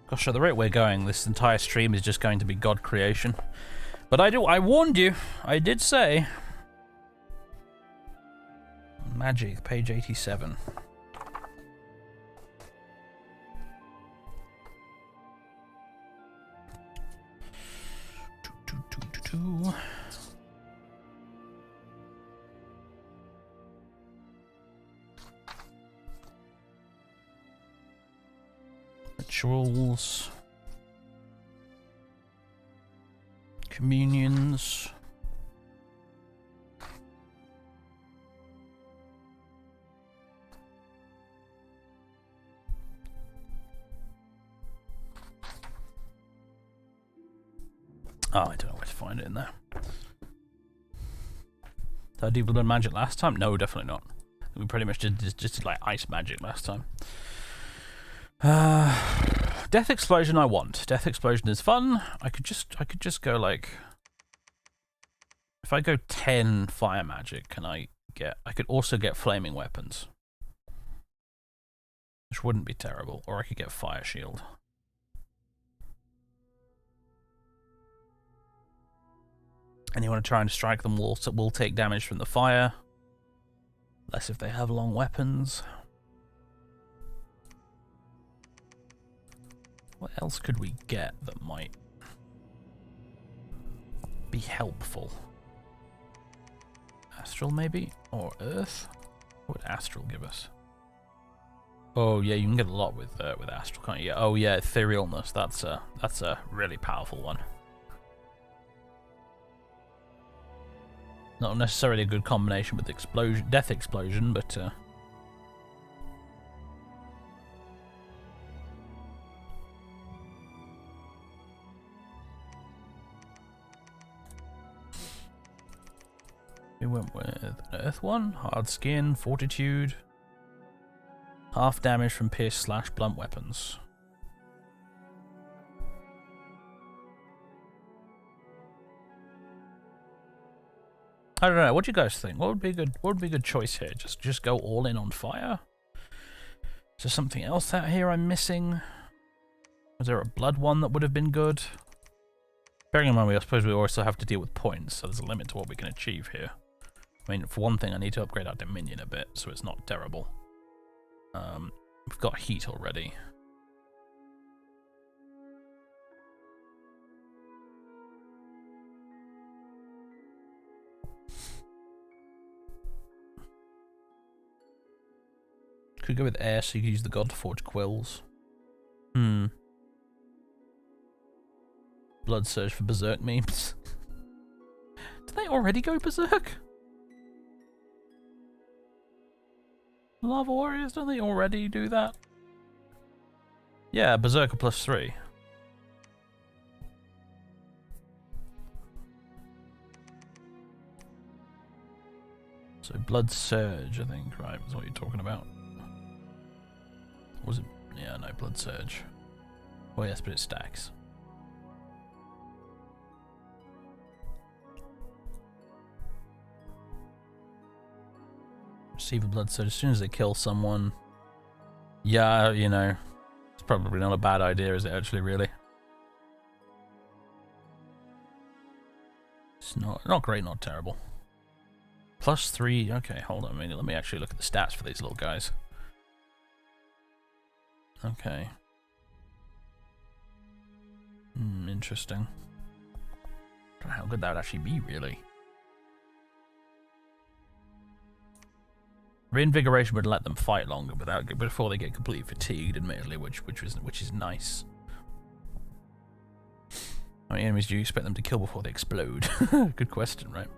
A: Gosh, at the rate we're going, this entire stream is just going to be God creation. But I warned you. I did say. Magic, page 87. Rituals, communions, oh, I don't know where to find it in there. Did I do blood magic last time? No, definitely not. We pretty much just did like ice magic last time. Death Explosion I want. Death Explosion is fun. I could just go like, if I go 10 fire magic, I could also get flaming weapons, which wouldn't be terrible, or I could get fire shield. Anyone trying to strike them will take damage from the fire, less if they have long weapons. What else could we get that might be helpful? Astral, maybe? Or Earth? What would Astral give us? Oh yeah, you can get a lot with Astral, can't you? Oh yeah, Etherealness. That's a really powerful one. Not necessarily a good combination with explosion, Death Explosion, but we went with an Earth one, Hard Skin, Fortitude, half damage from pierce / blunt weapons. I don't know. What do you guys think? What would be a good? What would be a good choice here? Just go all in on fire. Is there something else out here I'm missing? Was there a blood one that would have been good? Bearing in mind, I suppose we also have to deal with points, so there's a limit to what we can achieve here. I mean, for one thing, I need to upgrade our Dominion a bit, so it's not terrible. We've got heat already. Could go with air, so you could use the Godforged quills. Blood Surge for Berserk memes. Did they already go Berserk? Lava Warriors, don't they already do that? Yeah, Berserker +3. So Blood Surge, I think, right, is what you're talking about. Was it? Yeah, no, Blood Surge. Oh yes, but it stacks. Receive a Blood Surge as soon as they kill someone. Yeah, you know, it's probably not a bad idea, is it actually, really? It's not great, not terrible. +3, okay, hold on a minute, let me actually look at the stats for these little guys. Okay. Interesting. I don't know how good that would actually be, really. Reinvigoration would let them fight longer before they get completely fatigued, admittedly, which is nice. How many enemies do you expect them to kill before they explode? Good question, right?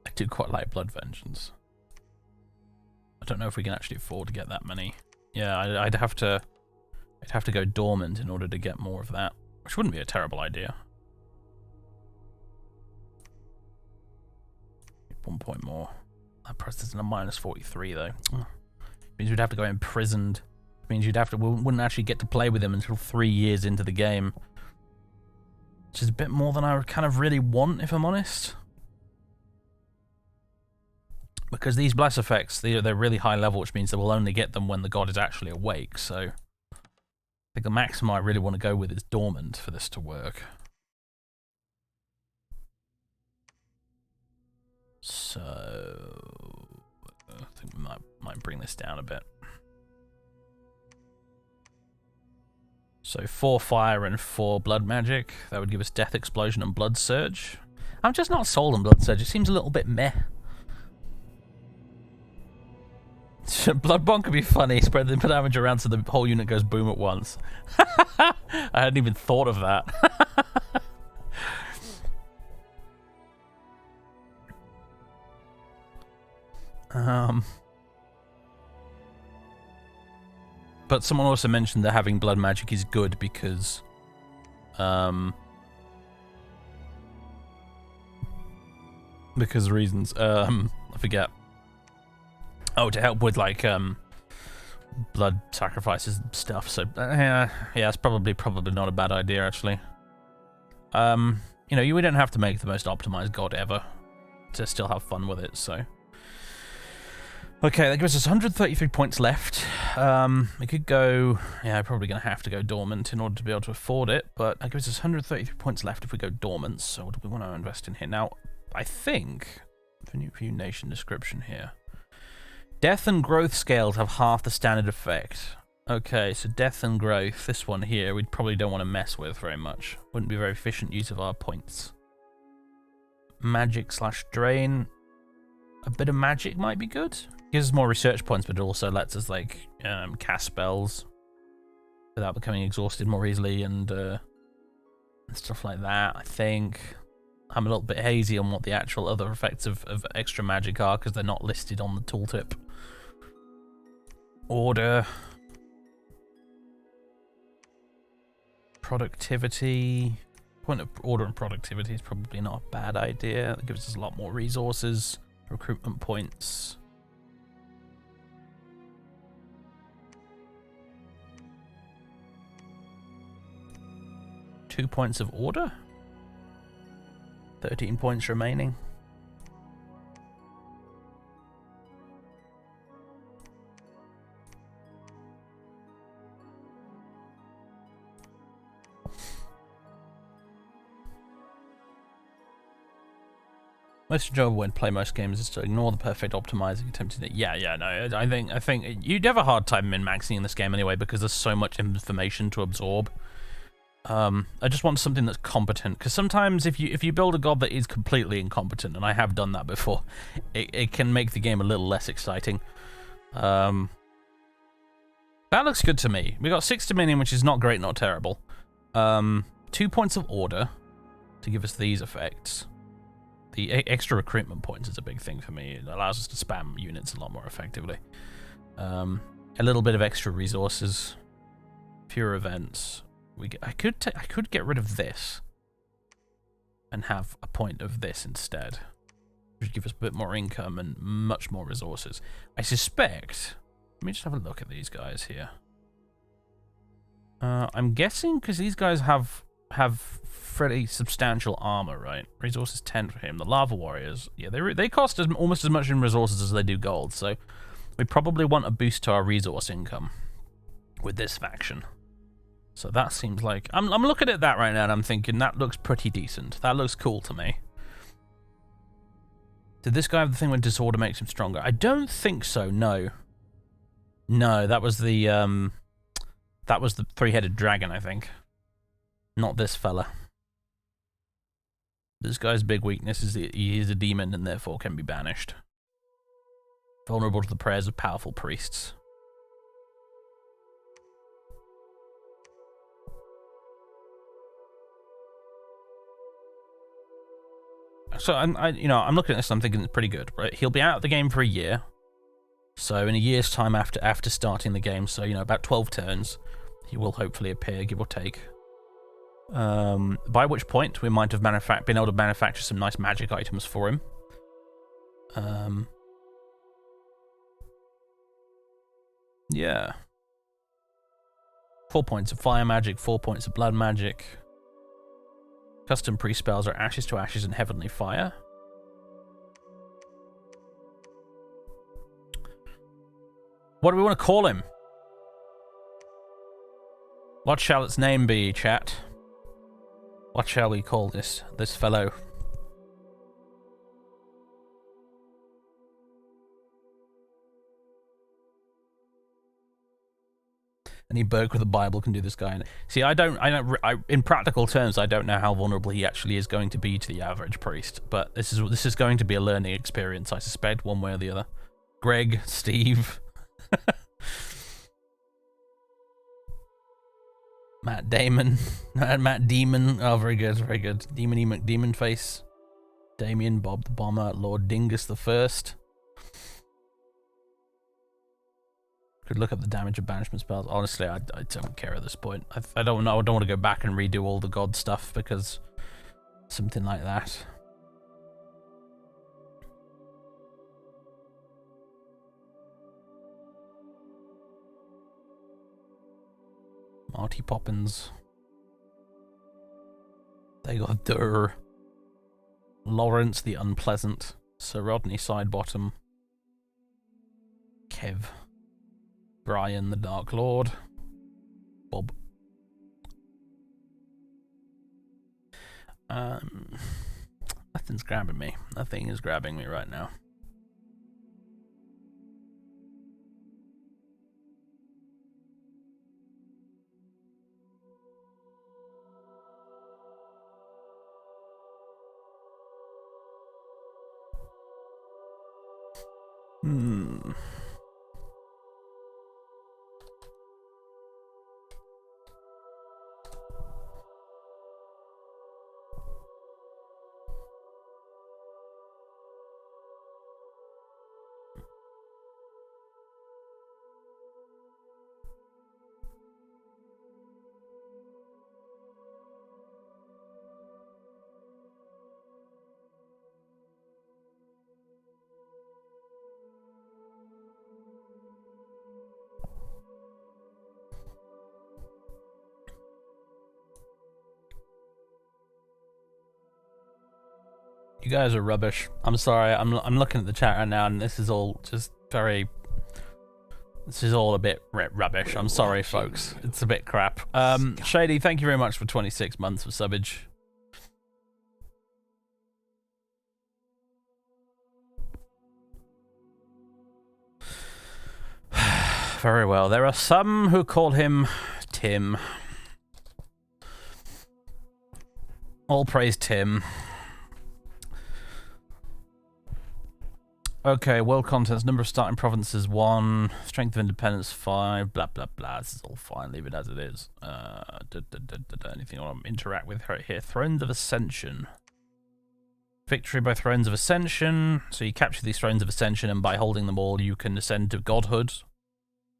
A: I do quite like Blood Vengeance. I don't know if we can actually afford to get that many. Yeah, I'd have to go dormant in order to get more of that, which wouldn't be a terrible idea. 1 point more. That process is a -43 though. Means we'd have to go imprisoned. Means we wouldn't actually get to play with him until 3 years into the game, which is a bit more than I would kind of really want, if I'm honest. Because these bless effects, they're really high level, which means that we'll only get them when the god is actually awake. So I think the maximum I really want to go with is dormant for this to work. So I think we might bring this down a bit. So 4 fire and 4 blood magic. That would give us Death Explosion and Blood Surge. I'm just not sold on Blood Surge. It seems a little bit meh. Blood Bomb could be funny. Spread the damage around so the whole unit goes boom at once. I hadn't even thought of that. But someone also mentioned that having blood magic is good because reasons. I forget. Oh, to help with like blood sacrifices and stuff. So yeah, it's probably not a bad idea actually. You know, we don't have to make the most optimized god ever to still have fun with it. So okay, that gives us 133 points left. We could go. Yeah, probably gonna have to go dormant in order to be able to afford it. But that gives us 133 points left if we go dormant. So what do we want to invest in here now? I think the new view nation description here. Death and growth scales have half the standard effect. Okay, so death and growth, this one here, we probably don't want to mess with very much. Wouldn't be very efficient use of our points. Magic / drain. A bit of magic might be good. Gives us more research points, but it also lets us like cast spells without becoming exhausted more easily and stuff like that, I think. I'm a little bit hazy on what the actual other effects of extra magic are because they're not listed on the tooltip. Order. Productivity. Point of order and productivity is probably not a bad idea. That gives us a lot more resources. Recruitment points. Two points of order. 13 points remaining. Most enjoyable when play most games is to ignore the perfect optimizing attempted it. Yeah, no, I think you'd have a hard time min-maxing in this game anyway because there's so much information to absorb. I just want something that's competent, because sometimes if you build a god that is completely incompetent, and I have done that before, it can make the game a little less exciting. That looks good to me. We got 6 dominion, which is not great, not terrible. 2 points of order to give us these effects. The extra recruitment points is a big thing for me. It allows us to spam units a lot more effectively. A little bit of extra resources, fewer events. I could get rid of this and have a point of this instead, which would give us a bit more income and much more resources. I suspect. Let me just have a look at these guys here. I'm guessing because these guys have fairly substantial armor, right? Resources 10 for him. The Lava Warriors, yeah, they cost almost as much in resources as they do gold, so we probably want a boost to our resource income with this faction. So that seems like... I'm looking at that right now and I'm thinking that looks pretty decent. That looks cool to me. Did this guy have the thing when disorder makes him stronger? I don't think so, no. No, that was the three-headed dragon, I think. Not this fella. This guy's big weakness is that he is a demon and therefore can be banished. Vulnerable to the prayers of powerful priests. So I'm looking at this and I'm thinking it's pretty good, right? He'll be out of the game for a year. So in a year's time after starting the game, so about 12 turns, he will hopefully appear, give or take. By which point we might have been able to manufacture some nice magic items for him. Yeah. 4 points of fire magic, 4 points of blood magic. Custom pre-spells are ashes to ashes and heavenly fire. What do we want to call him? What shall its name be, chat? What shall we call this fellow? Any burg with a Bible can do this guy. See, in practical terms, I don't know how vulnerable he actually is going to be to the average priest, but this is going to be a learning experience, I suspect, one way or the other. Greg, Steve, Matt Damon, Matt Demon. Oh, very good, very good. Demony McDemon Face, Damien, Bob the Bomber, Lord Dingus the First. Could look up the damage of banishment spells. Honestly, I don't care at this point. I don't know. I don't want to go back and redo all the god stuff because something like that. Marty Poppins. They got Durr. Lawrence the Unpleasant. Sir Rodney Sidebottom. Kev. Brian the Dark Lord. Bob. Nothing's grabbing me. Nothing is grabbing me right now. You guys are rubbish. I'm sorry. I'm looking at the chat right now, and this is all just very. This is all a bit rubbish. I'm sorry, folks. It's a bit crap. Shady, thank you very much for 26 months of subbage. Very well. There are some who call him Tim. All praise Tim. Okay, world contents, number of starting provinces 1, strength of independence 5, blah blah blah. This is all fine, leave it as it is. Anything I want to interact with right here? Thrones of Ascension. Victory by Thrones of Ascension. So you capture these Thrones of Ascension, and by holding them all, you can ascend to godhood.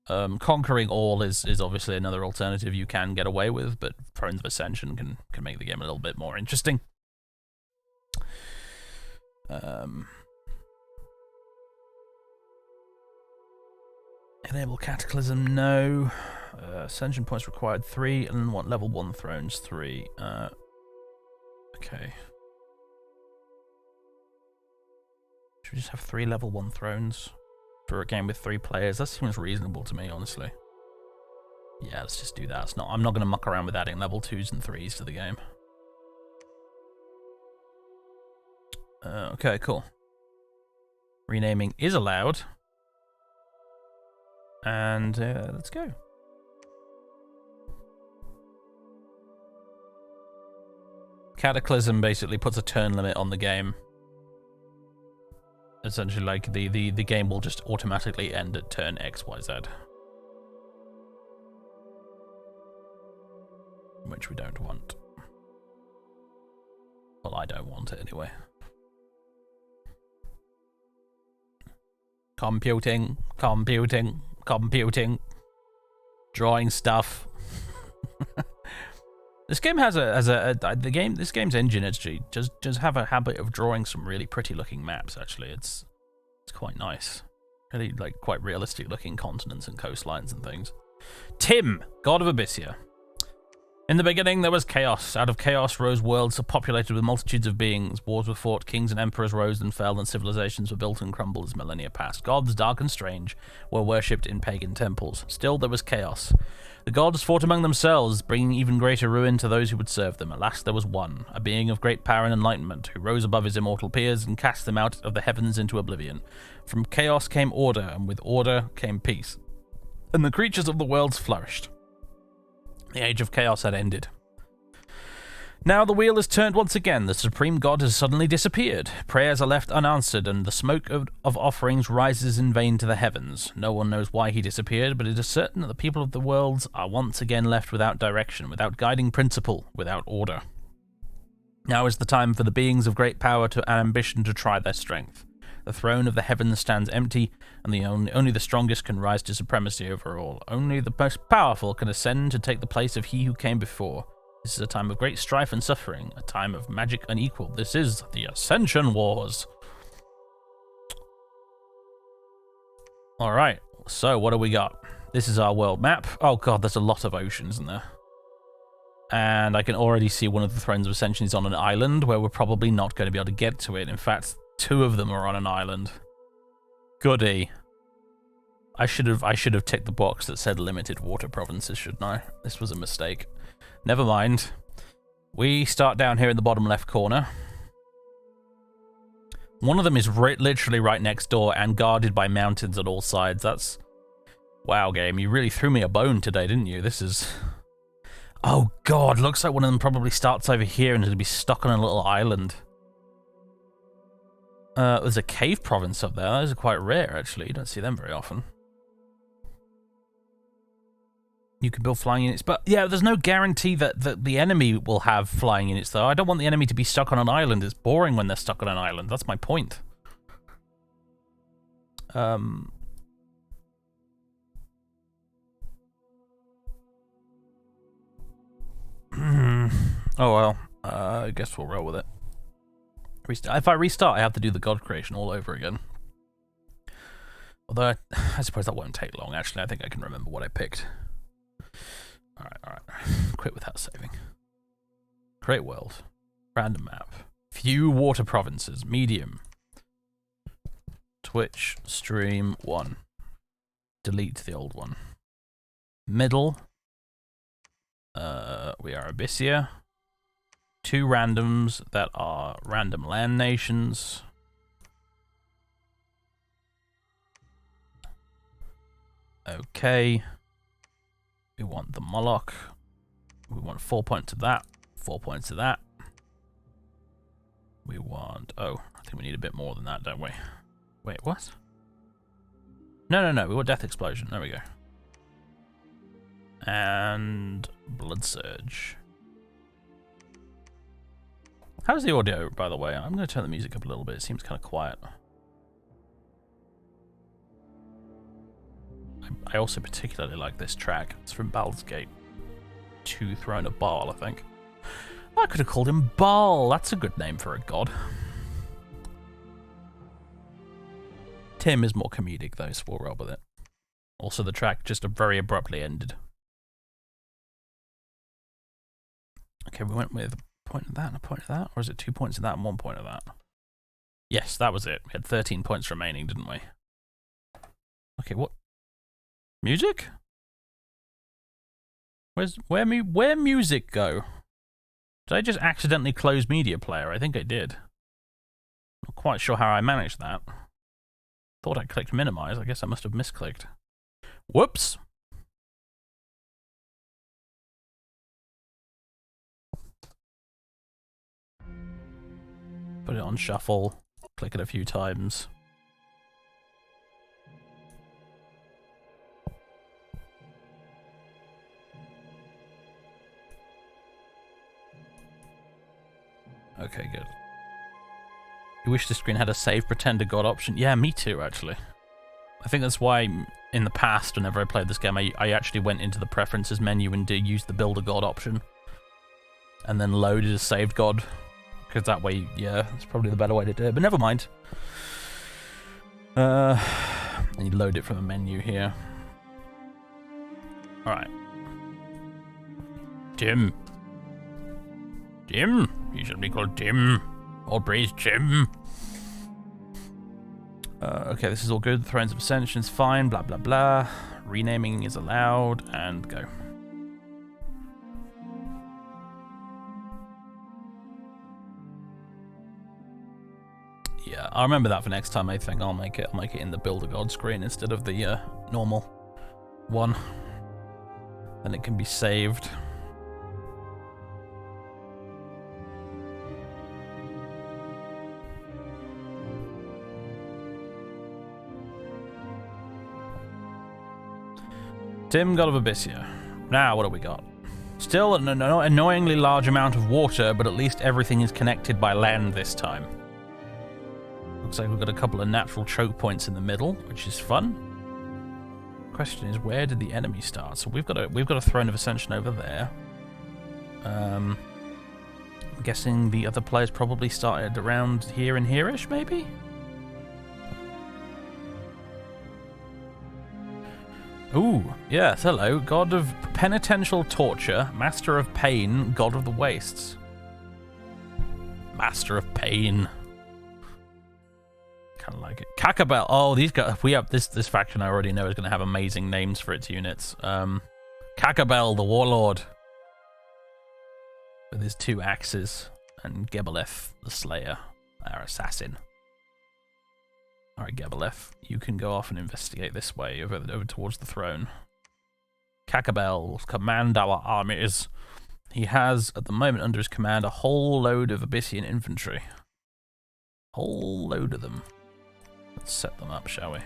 A: Conquering all is obviously another alternative you can get away with, but Thrones of Ascension can make the game a little bit more interesting. Enable Cataclysm, no. Ascension points required 3, and what level 1 thrones 3. Okay. Should we just have 3 level 1 thrones for a game with 3 players? That seems reasonable to me, honestly. Yeah, let's just do that. I'm not going to muck around with adding level 2s and 3s to the game. Okay, cool. Renaming is allowed. And let's go. Cataclysm basically puts a turn limit on the game. Essentially, like, the game will just automatically end at turn XYZ. Which we don't want. Well, I don't want it anyway. Computing. Drawing stuff. This game has this game's engine actually does have a habit of drawing some really pretty looking maps. Actually, it's quite nice. Really, like, quite realistic looking continents and coastlines and things. Tim, god of Abyssia. In the beginning, there was chaos. Out of chaos rose worlds populated with multitudes of beings. Wars were fought, kings and emperors rose and fell, and civilizations were built and crumbled as millennia passed. Gods, dark and strange, were worshipped in pagan temples. Still, there was chaos. The gods fought among themselves, bringing even greater ruin to those who would serve them. At last, there was one, a being of great power and enlightenment, who rose above his immortal peers and cast them out of the heavens into oblivion. From chaos came order, and with order came peace. And the creatures of the worlds flourished. The age of chaos had ended. Now the wheel is turned once again. The supreme god has suddenly disappeared. Prayers are left unanswered, and the smoke of offerings rises in vain to the heavens. No one knows why he disappeared, but it is certain that the people of the worlds are once again left without direction, without guiding principle, without order. Now is the time for the beings of great power and ambition to try their strength. The throne of the heavens stands empty, and only the strongest can rise to supremacy over all. Only the most powerful can ascend to take the place of he who came before. This is a time of great strife and suffering, a time of magic unequaled. This is the Ascension Wars. Alright, so what do we got? This is our world map. Oh god, there's a lot of oceans in there. And I can already see one of the Thrones of Ascension is on an island where we're probably not going to be able to get to it. In fact, 2 of them are on an island. Goody. I should have ticked the box that said limited water provinces, shouldn't I? This was a mistake. Never mind. We start down here in the bottom left corner. One of them is literally right next door and guarded by mountains on all sides. That's... Wow, game. You really threw me a bone today, didn't you? This is... Oh god, looks like one of them probably starts over here and it'll be stuck on a little island. There's a cave province up there. Those are quite rare, actually. You don't see them very often. You can build flying units, but yeah, there's no guarantee that the enemy will have flying units, though. I don't want the enemy to be stuck on an island. It's boring when they're stuck on an island. That's my point. Oh well. I guess we'll roll with it. If I restart, I have to do the god creation all over again. Although, I suppose that won't take long, actually. I think I can remember what I picked. Alright. Quit without saving. Create world. Random map. Few water provinces. Medium. Twitch. Stream 1. Delete the old one. Middle. We are Abyssia. 2 randoms that are random land nations. Okay. We want the Moloch. We want 4 points of that. 4 points of that. We want... Oh, I think we need a bit more than that, don't we? Wait, what? No. We want Death Explosion. There we go. And... Blood Surge. How's the audio, by the way? I'm going to turn the music up a little bit. It seems kind of quiet. I also particularly like this track. It's from Baldur's Gate 2, Throne of Baal, I think. I could have called him Baal. That's a good name for a god. Tim is more comedic, though, so we'll roll with it. Also, the track just very abruptly ended. Okay, we went with a point of that and a point of that, or is it 2 points of that and 1 point of that? Yes, that was it. We had 13 points remaining, didn't we? Okay, what? Music? Where music go? Did I just accidentally close media player? I think I did. Not quite sure how I managed that. Thought I clicked minimize. I guess I must have misclicked. Whoops. Put it on shuffle. Click it a few times. Okay, good. You wish the screen had a save pretender god option? Yeah, me too, actually. I think that's why in the past, whenever I played this game, I actually went into the preferences menu and used the build a god option. And then loaded a saved god. Because that way, yeah, it's probably the better way to do it. But never mind. And you load it from the menu here. Alright. Jim. Jim. You should be called Jim. All praise Jim. Okay, this is all good. Thrones of Ascension is fine. Blah, blah, blah. Renaming is allowed. And go. Yeah, I'll remember that for next time. I think I'll make it in the Build a God screen instead of the normal one. Then it can be saved. Tim, God of Abyssia. Now, what do we got? Still an annoyingly large amount of water, but at least everything is connected by land this time. Looks like we've got a couple of natural choke points in the middle, which is fun. Question is, where did the enemy start? So we've got a Throne of Ascension over there. I'm guessing the other players probably started around here and here-ish, maybe? Ooh, yes, hello. God of Penitential Torture, Master of Pain, God of the Wastes. Master of Pain. Kind of like it. Kakabel. Oh, these guys. We have this faction I already know is going to have amazing names for its units. Kakabel, the Warlord. With his 2 axes. And Gebeleth, the Slayer, our assassin. Alright, Gebeleth, you can go off and investigate this way, over towards the throne. Kakabel, command our armies. He has, at the moment, under his command, a whole load of Abyssian Infantry. Whole load of them. Let's set them up, shall we?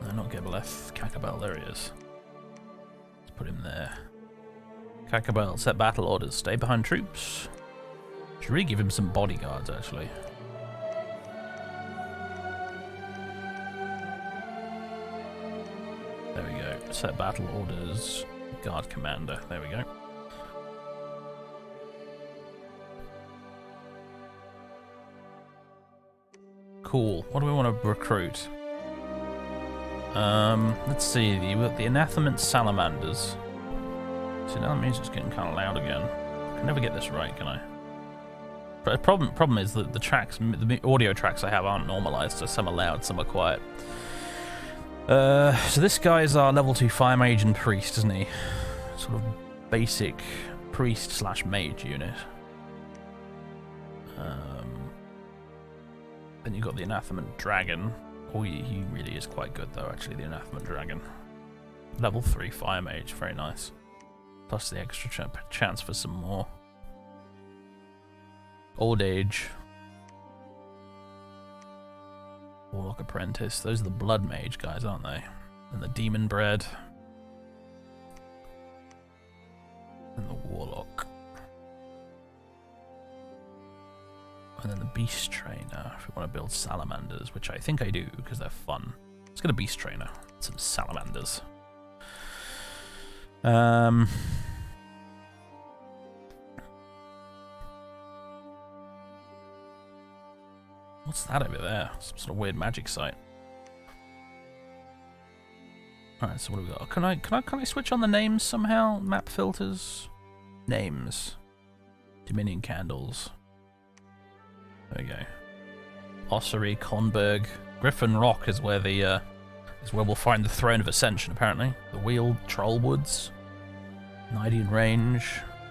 A: No, not Gebeleth. Kakabel, there he is. Let's put him there. Kakabel, set battle orders. Stay behind troops. Should really give him some bodyguards, actually. There we go. Set battle orders. Guard commander. There we go. Cool. What do we want to recruit? Let's see. The Anathemant Salamanders. See, now that music's getting kind of loud again. I can never get this right, can I? But the problem is that the audio tracks I have aren't normalized, so some are loud, some are quiet. So this guy is our level 2 fire mage and priest, isn't he? Sort of basic priest / mage unit. Then you've got the Anathemant Dragon. Oh, he really is quite good though, actually, the Anathemant Dragon. Level 3 fire mage, very nice. Plus the extra chance for some more. Old Age. Warlock Apprentice. Those are the Blood Mage guys, aren't they? And the Demon Bread. And the Warlock. And then the Beast Trainer, if we want to build Salamanders, which I think I do, because they're fun. Let's get a Beast Trainer. Some Salamanders. What's that over there? Some sort of weird magic site. Alright, so what do we got? Can I switch on the names somehow? Map filters? Names. Dominion candles. There we go. Ossuary, Conberg. Griffin Rock is where the is where we'll find the Throne of Ascension, apparently. The Weald, Trollwoods. Nidian Range.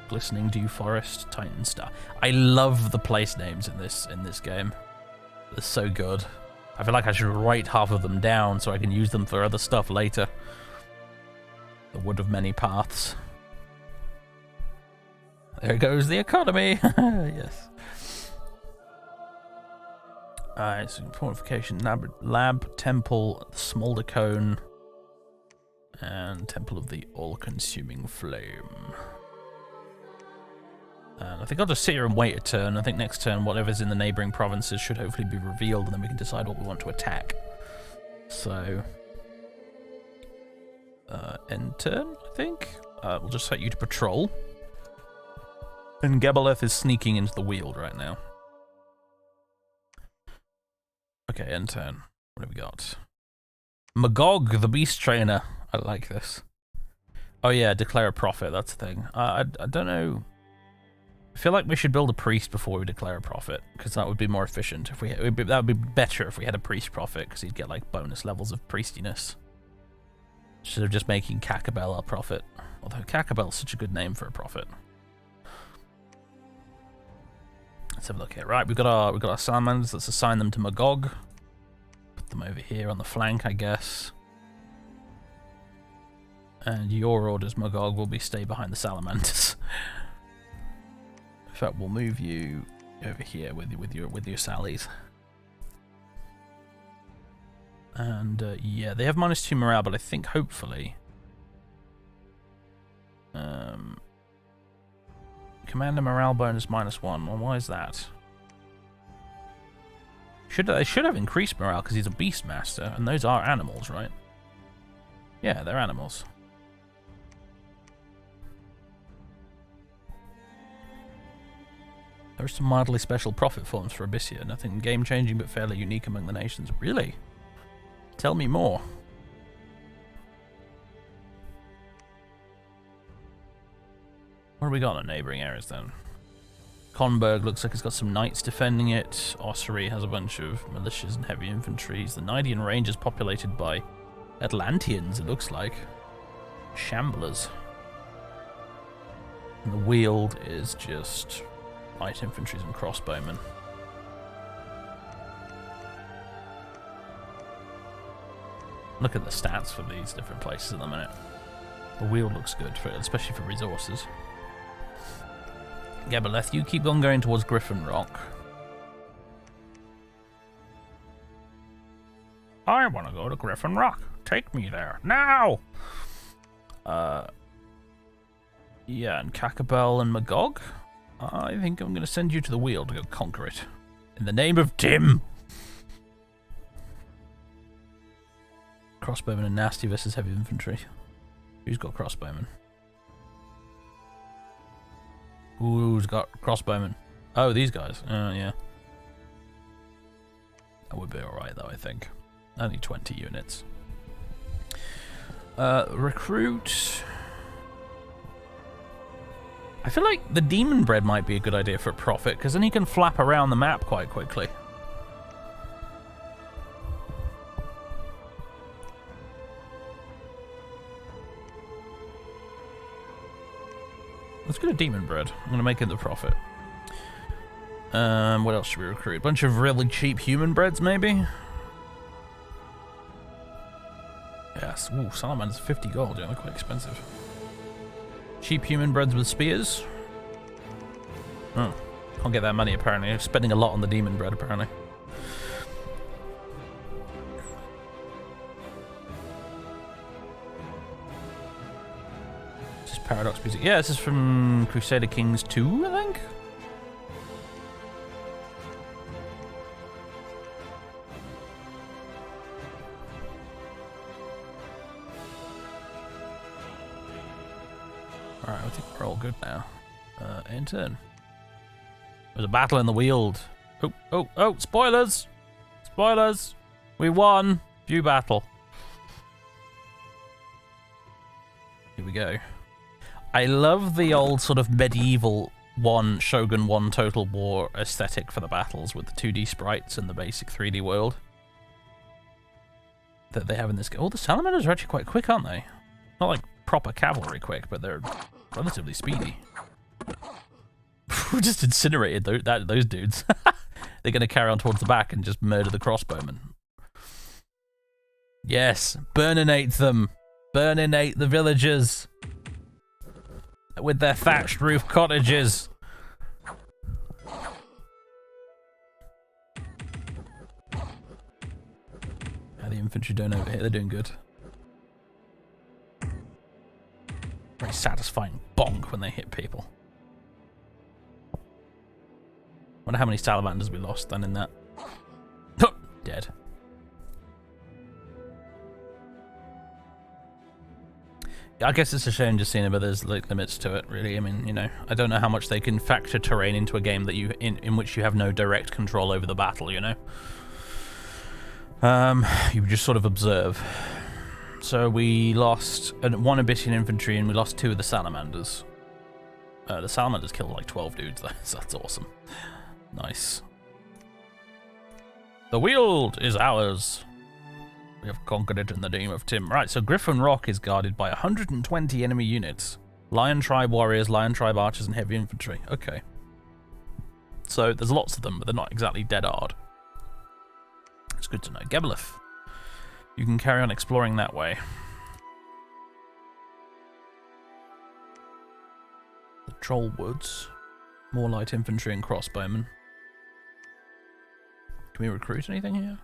A: Glistening Dew Forest, Titan Star. I love the place names in this game. They're so good. I feel like I should write half of them down so I can use them for other stuff later. The Wood of Many Paths. There goes the economy. Yes. Alright, so fortification, lab, temple, smolder cone, and temple of the all-consuming flame. And I think I'll just sit here and wait a turn. I think next turn, whatever's in the neighbouring provinces should hopefully be revealed, and then we can decide what we want to attack. So, end turn, I think. We'll just set you to patrol. And Gebeleth is sneaking into the Weald right now. Okay, end turn. What have we got? Magog, the Beast Trainer. I like this. Oh yeah, declare a prophet. That's the thing. I don't know. I feel like we should build a priest before we declare a prophet, because that would be more efficient. If that would be better if we had a priest prophet, because he'd get like bonus levels of priestiness. Instead of just making Kakabel our prophet. Although Kakabel's such a good name for a prophet. Let's have a look here. Right, we've got our Salamanders. Let's assign them to Magog. Put them over here on the flank, I guess. And your orders, Magog, will be stay behind the Salamanders. In fact, we'll move you over here with your Sallies. And yeah, they have -2 morale, but I think hopefully Commander morale bonus -1. Well, why is that? They should have increased morale because he's a Beastmaster, and those are animals, right? Yeah, they're animals. There are some mildly special prophet forms for Abyssia. Nothing game-changing, but fairly unique among the nations. Really? Tell me more. What have we got in neighbouring areas then? Conberg looks like it's got some knights defending it. Ossuary has a bunch of militias and heavy infantries. The Nidian Range is populated by Atlanteans, it looks like. Shamblers. And the Weald is just light infantries and crossbowmen. Look at the stats for these different places at the minute. The Weald looks good, especially for resources. Gebeleth, you keep on going towards Griffin Rock. I want to go to Griffin Rock. Take me there, now! Yeah, and Kakabel and Magog? I think I'm going to send you to the Weald to go conquer it. In the name of Tim! Crossbowmen and nasty versus heavy infantry. Who's got crossbowmen? Who's got crossbowmen? Oh, these guys. Yeah. That would be alright, though, I think. Only 20 units. Recruit. I feel like the demon bread might be a good idea for a prophet, because then he can flap around the map quite quickly. Let's get a demon bread. I'm going to make it the prophet. What else should we recruit? A bunch of really cheap human breads, maybe? Yes. Ooh, Salamanders 50 gold. Yeah, they're quite expensive. Cheap human breads with spears. Oh, can't get that money apparently. I'm spending a lot on the demon bread apparently. Paradox music. Yeah, this is from Crusader Kings 2, I think? Alright, I think we're all good now. End turn. There's a battle in the Weald. Oh, spoilers! Spoilers! We won! View battle. Here we go. I love the old sort of medieval Shogun 1 Total War aesthetic for the battles with the 2D sprites and the basic 3D world that they have in this game. Oh, the Salamanders are actually quite quick, aren't they? Not like proper cavalry quick, but they're relatively speedy. We just incinerated those dudes. They're going to carry on towards the back and just murder the crossbowmen. Yes, burninate them. Burninate the villagers with their thatched roof cottages. How the infantry doing over here? They're doing good. Very satisfying bonk when they hit people. Wonder how many salamanders we lost then in that. Oh, dead. I guess it's a shame just seeing it, but there's like limits to it, really. I mean, you know, I don't know how much they can factor terrain into a game that in which you have no direct control over the battle, you know. You just sort of observe. So we lost one Abyssian Infantry and we lost 2 of the Salamanders. The Salamanders killed like 12 dudes though, so that's awesome. Nice. The Weald is ours. We have conquered it in the name of Tim. Right, so Griffin Rock is guarded by 120 enemy units. Lion Tribe warriors, Lion Tribe archers, and heavy infantry. Okay. So there's lots of them, but they're not exactly dead hard. It's good to know. Gebelith. You can carry on exploring that way. The Troll Woods. More light infantry and crossbowmen. Can we recruit anything here?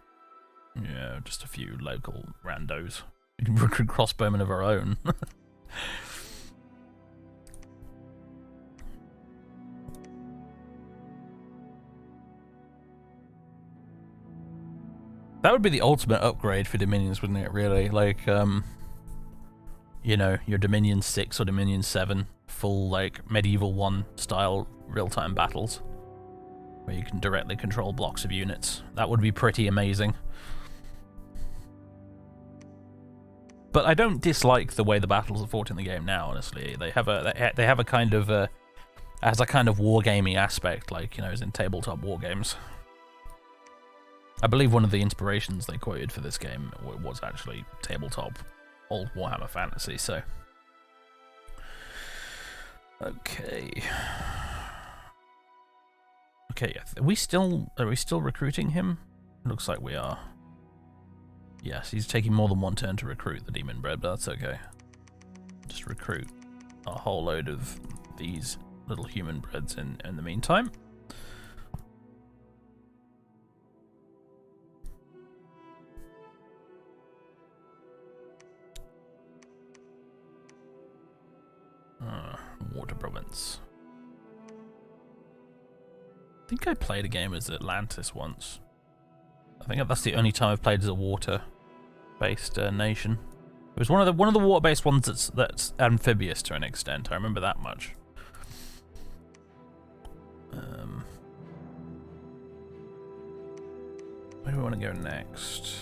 A: Yeah, just a few local randos. We can recruit crossbowmen of our own. That would be the ultimate upgrade for Dominions, wouldn't it, really? Like, you know, your Dominion 6 or Dominion 7, full, like, Medieval 1 style real-time battles, where you can directly control blocks of units. That would be pretty amazing. But I don't dislike the way the battles are fought in the game now, honestly. They have a kind of, has a kind of wargaming aspect, like, you know, as in tabletop wargames. I believe one of the inspirations they quoted for this game was actually tabletop old Warhammer Fantasy, so. Okay. Okay, are we still recruiting him? It looks like we are. Yes, he's taking more than one turn to recruit the demon bread, but that's okay. Just recruit a whole load of these little human breads in the meantime. Water province. I think I played a game as Atlantis once. I think that's the only time I've played as a water-based nation. It was one of the water-based ones that's amphibious to an extent. I remember that much. Where do we want to go next?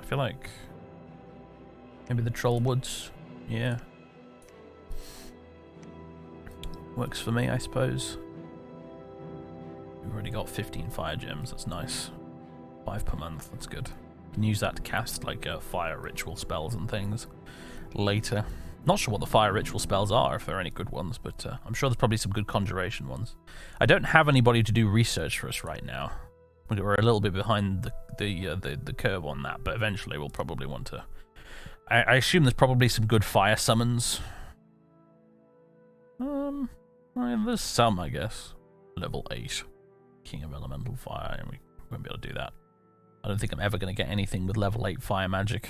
A: I feel like maybe the Troll Woods. Yeah. Works for me, I suppose. We've already got 15 fire gems, that's nice. 5 per month, that's good. You can use that to cast like fire ritual spells and things later. Not sure what the fire ritual spells are, if there are any good ones, but I'm sure there's probably some good conjuration ones. I don't have anybody to do research for us right now. We're a little bit behind the curve on that, but eventually we'll probably want to. I assume there's probably some good fire summons. There's some, I guess. Level 8. King of Elemental Fire, and we won't be able to do that. I don't think I'm ever going to get anything with level 8 fire magic.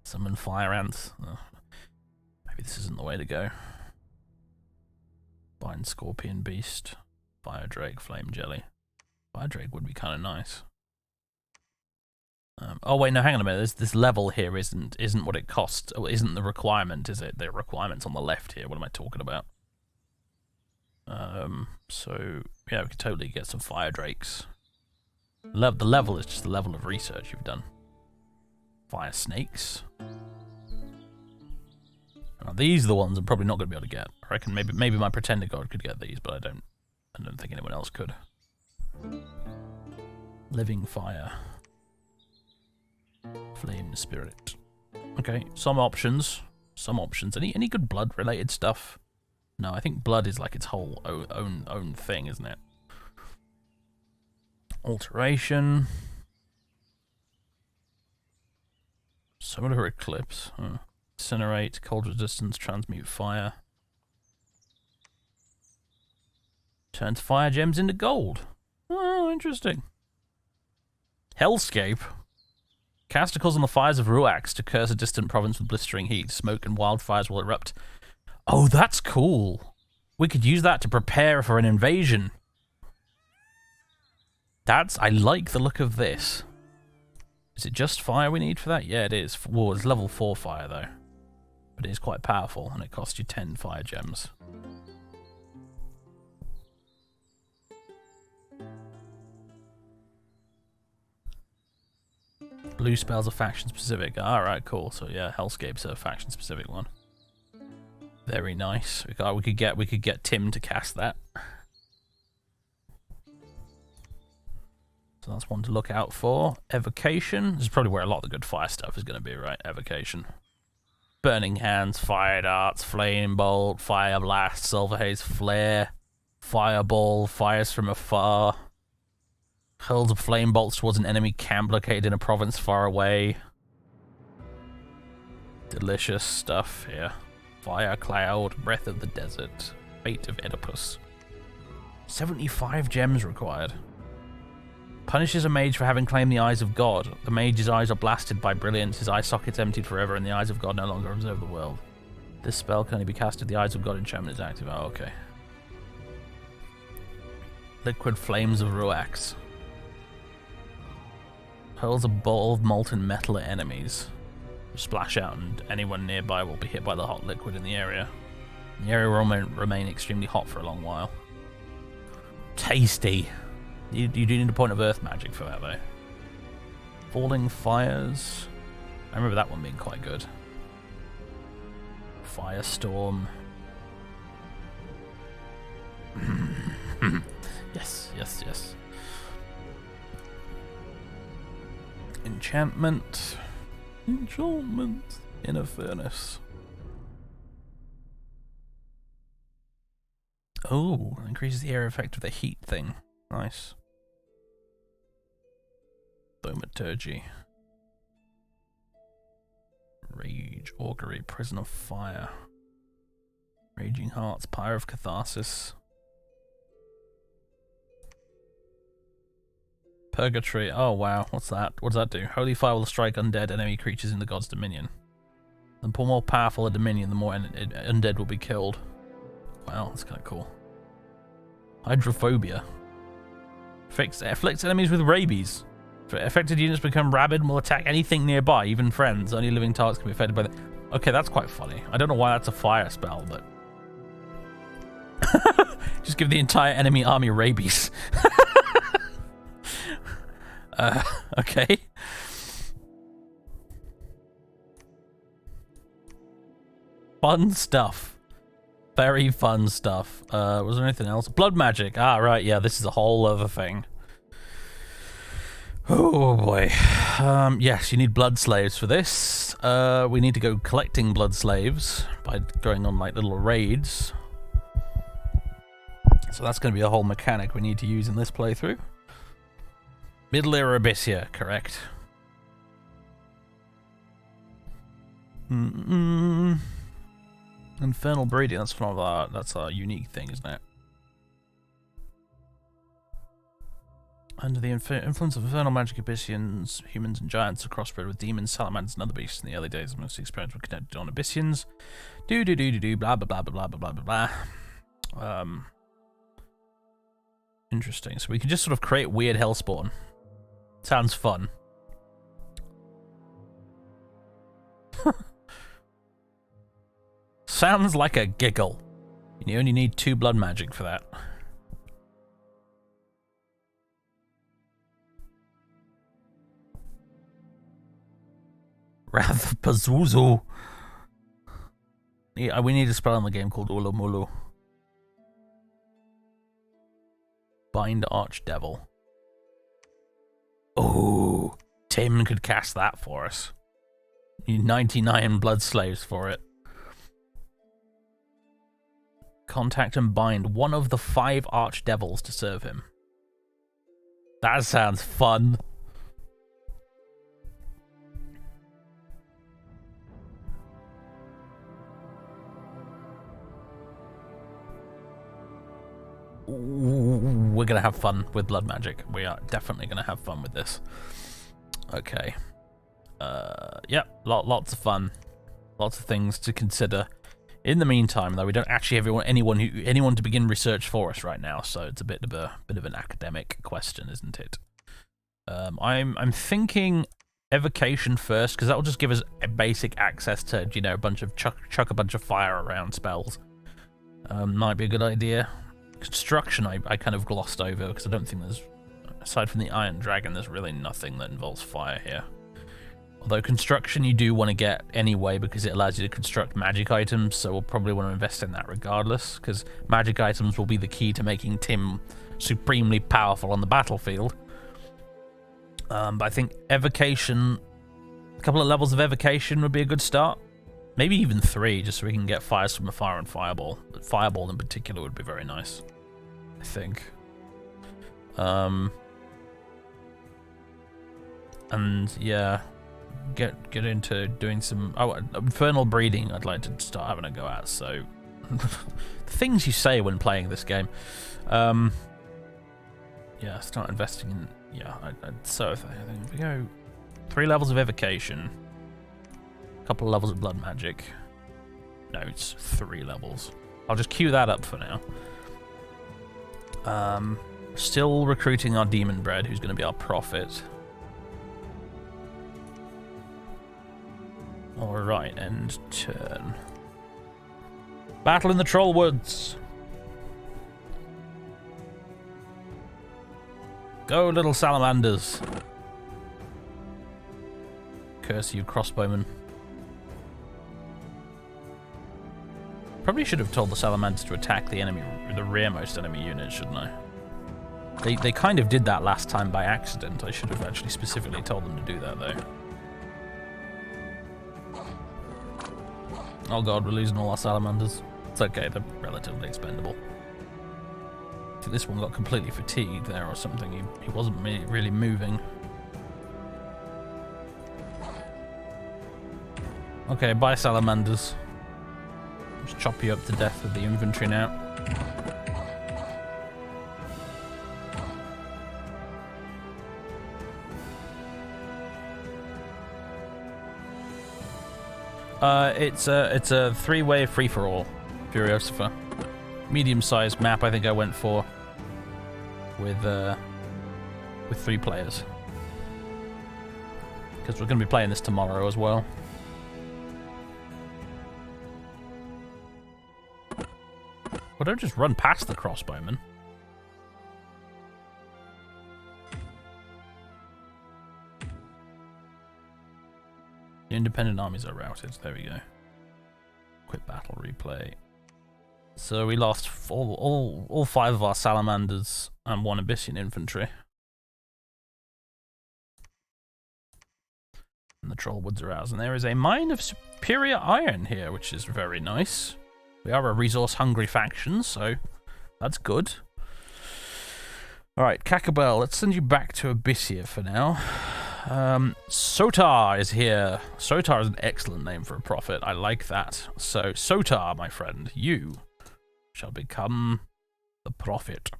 A: Summon fire ants. Oh, maybe this isn't the way to go. Bind scorpion beast. Fire drake, flame jelly. Fire drake would be kind of nice. Oh wait, no, hang on a minute. This level here isn't what it costs. Oh, isn't the requirement, is it? The requirement's on the left here. What am I talking about? So yeah, we could totally get some fire drakes. The level is just the level of research you've done. Fire snakes. Now, these are the ones I'm probably not going to be able to get. I reckon maybe my pretender god could get these, but I don't think anyone else could. Living fire. Flame spirit. Okay, some options. Some options. Any good blood related stuff? No, I think blood is like its whole own thing, isn't it? Alteration. Solar eclipse. Incinerate, cold resistance, transmute fire. Turns fire gems into gold. Oh, interesting. Hellscape. Casticles on the fires of Ruax to curse a distant province with blistering heat. Smoke and wildfires will erupt. Oh, that's cool. We could use that to prepare for an invasion. I like the look of this. Is it just fire we need for that? Yeah, it is. Well, it's level 4 fire, though. But it is quite powerful, and it costs you 10 fire gems. Blue spells are faction specific. Alright, cool. So yeah, Hellscape's a faction specific one. Very nice. We could get Tim to cast that. So that's one to look out for. Evocation. This is probably where a lot of the good fire stuff is going to be, right? Evocation. Burning Hands, Fire Darts, Flame Bolt, Fire Blast, Silver Haze Flare, Fireball, Fires from Afar. Hurls of flame bolts towards an enemy camp located in a province far away. Delicious stuff here. Fire Cloud, Breath of the Desert, Fate of Oedipus. 75 gems required. Punishes a mage for having claimed the eyes of God. The mage's eyes are blasted by brilliance, his eye sockets emptied forever, and the eyes of God no longer observe the world. This spell can only be cast if the eyes of God enchantment is active. Oh, okay. Liquid Flames of Ruax. Hurls a ball of molten metal at enemies. Splash out and anyone nearby will be hit by the hot liquid in the area. The area will remain extremely hot for a long while. Tasty. You do need a point of earth magic for that, though. Falling Fires. I remember that one being quite good. Firestorm. Yes, yes, yes. Enchantment. Enchantment. Inner Furnace. Oh, increases the area effect of the heat thing. Nice. Thaumaturgy. Rage. Augury. Prison of Fire. Raging Hearts. Pyre of Catharsis. Purgatory. Oh wow, what's that? What does that do? Holy Fire will strike undead enemy creatures in the god's dominion. The more powerful a dominion, the more undead will be killed. Wow, that's kind of cool. Hydrophobia. Afflicts enemies with rabies. Affected units become rabid and will attack anything nearby, even friends. Only living targets can be affected by that. Okay, that's quite funny. I don't know why that's a fire spell, but... Just give the entire enemy army rabies. Okay. Fun stuff. Very fun stuff. Was there anything else? Blood magic. Ah, right, yeah, this is a whole other thing. Oh, boy. Yes, you need blood slaves for this. We need to go collecting blood slaves by going on, like, little raids. So that's going to be a whole mechanic we need to use in this playthrough. Middle Era Abyssia, correct. Infernal Breeding, that's our unique thing, isn't it? Under the influence of infernal magic, Abyssians, humans and giants are crossbred with demons, salamanders, and other beasts. In the early days, most experiments were connected on Abyssians. Blah, blah, blah, blah, blah, blah, blah, blah. Interesting. So we can just sort of create weird hellspawn. Sounds fun. Sounds like a giggle. You only need 2 blood magic for that. Wrath of Pazuzu. Yeah, we need a spell in the game called Ulumulu. Bind Archdevil. Oh, Tim could cast that for us. You need 99 blood slaves for it. Contact and bind one of the 5 archdevils to serve him. That sounds fun. We're gonna have fun with blood magic. We are definitely gonna have fun with this. Okay. Yep, lots of fun. Lots of things to consider. In the meantime, though, we don't actually have anyone to begin research for us right now, so it's a bit of an academic question, isn't it? I'm thinking evocation first, because that will just give us a basic access to, you know, a bunch of chuck a bunch of fire around spells. Might be a good idea. Construction I kind of glossed over because I don't think there's, aside from the Iron Dragon, there's really nothing that involves fire here. Although construction you do want to get anyway because it allows you to construct magic items, so we'll probably want to invest in that regardless, because magic items will be the key to making Tim supremely powerful on the battlefield. But I think evocation, a couple of levels of evocation would be a good start. Maybe even 3, just so we can get Fires from Afar and Fireball. But Fireball in particular would be very nice, I think. And yeah, get into doing some Infernal Breeding. I'd like to start having a go at. So things you say when playing this game. Yeah, start investing in. Yeah, so I think if we go 3 levels of evocation. Couple of levels of blood magic. No, it's 3 levels. I'll just queue that up for now. Still recruiting our demon bread, who's going to be our prophet. Alright, end turn. Battle in the Troll Woods. Go, little salamanders. Curse you, crossbowmen. Probably should have told the salamanders to attack the rearmost enemy unit, shouldn't I? They kind of did that last time by accident. I should have actually specifically told them to do that, though. Oh god, we're losing all our salamanders. It's okay, they're relatively expendable. I think this one got completely fatigued there or something. He wasn't really moving. Okay, bye salamanders. Just chop you up to death with the infantry now. It's a 3-way free-for-all, Furiosifer. Medium-sized map, I think I went for with 3 players, because we're going to be playing this tomorrow as well. Well, don't just run past the crossbowmen. The independent armies are routed. There we go. Quick battle replay. So we lost all 5 of our salamanders and 1 Abyssian infantry. And the troll woods are ours. And there is a mine of superior iron here, which is very nice. We are a resource-hungry faction, so that's good. Alright, Kakabel, let's send you back to Abyssia for now. Sotar is here. Sotar is an excellent name for a prophet. I like that. So, Sotar, my friend, you shall become the prophet.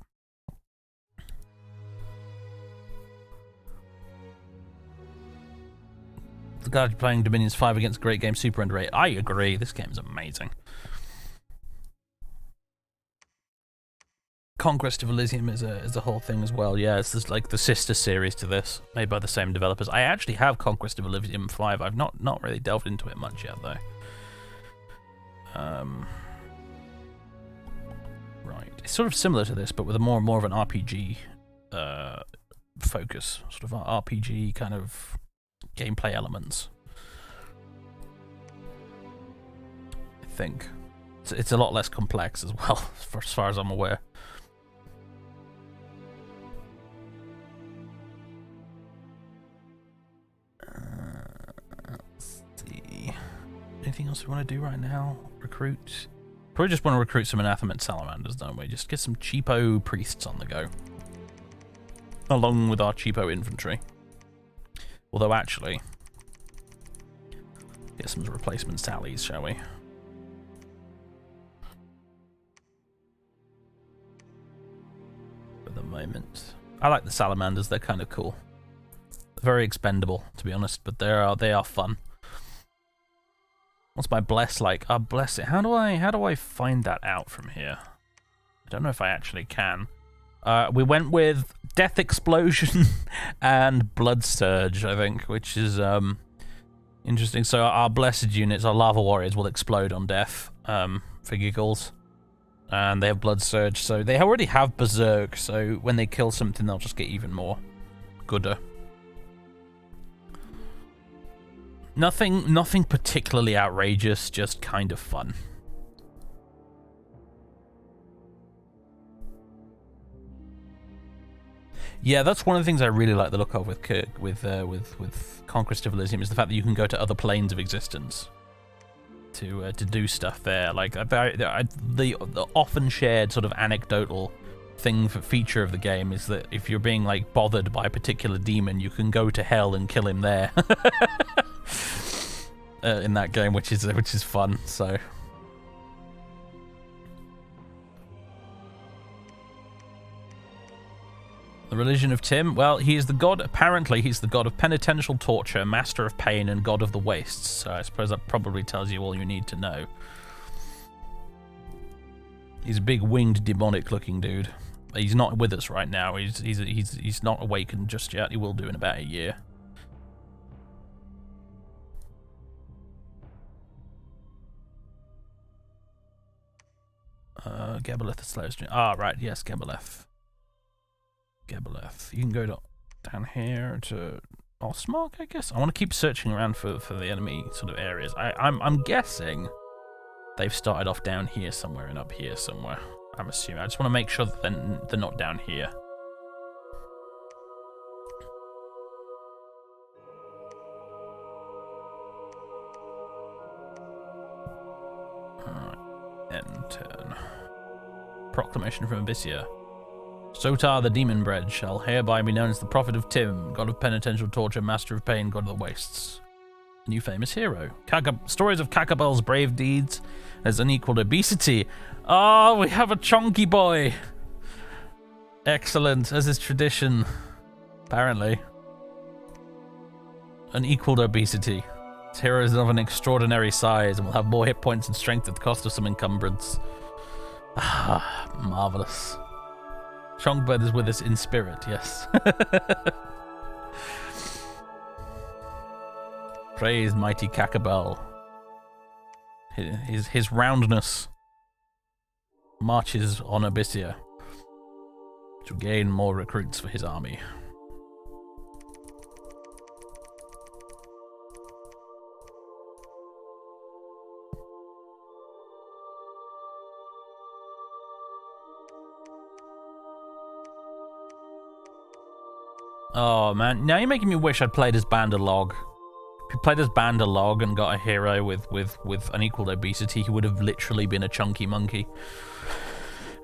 A: Glad playing Dominions 5 against great game, super underrated. I agree, this game's amazing. Conquest of Elysium is a whole thing as well. Yeah, it's just like the sister series to this, made by the same developers. I actually have Conquest of Elysium 5. I've not really delved into it much yet though. Right, it's sort of similar to this, but with a more of an RPG focus, sort of RPG kind of gameplay elements. I think it's a lot less complex as well, as far as I'm aware. Let's see. Anything else we want to do right now? Recruit. Probably just want to recruit some anathema salamanders, don't we? Just get some cheapo priests on the go, along with our cheapo infantry. Although actually, get some replacement sallies, shall we? For the moment, I like the salamanders. They're kind of cool. Very expendable, to be honest, but they are fun. What's my bless like? Bless it. How do I find that out from here? I don't know if I actually can. We went with Death Explosion and Blood Surge, I think, which is interesting. So our blessed units, our lava warriors, will explode on death for giggles, and they have Blood Surge, so they already have Berserk. So when they kill something, they'll just get even more gooder. Nothing particularly outrageous, just kind of fun. Yeah, that's one of the things I really like the look of with Conquest of Elysium, is the fact that you can go to other planes of existence to do stuff there. Like the often shared sort of anecdotal feature of the game is that if you're being like bothered by a particular demon, you can go to hell and kill him there. In that game, which is fun. So the religion of Tim, well, he is the god. Apparently he's the god of penitential torture, master of pain, and god of the wastes. So I suppose that probably tells you all you need to know. He's a big winged demonic looking dude. He's not with us right now. He's not awakened just yet. He will do in about a year. Gebeleth slows. Right, yes, Gebeleth. You can go down here to Osmark, I guess. I want to keep searching around for the enemy sort of areas. I'm guessing they've started off down here somewhere and up here somewhere. I'm assuming. I just want to make sure that they're not down here. Alright. End turn. Proclamation from Abyssia. Sotar the demon bred shall hereby be known as the prophet of Tim, god of penitential torture, master of pain, god of the wastes. New famous hero. Stories of Kakabel's brave deeds as unequaled obesity. Oh, we have a chonky boy. Excellent, as is tradition. Apparently. Unequaled obesity. This hero is of an extraordinary size and will have more hit points and strength at the cost of some encumbrance. Ah, marvelous. Chongbird is with us in spirit, yes. Praise mighty Kakabel. His roundness marches on Abyssia to gain more recruits for his army. Oh man, now you're making me wish I'd played as Bandalog. If he played as Bandalog and got a hero with unequaled obesity, he would have literally been a chunky monkey.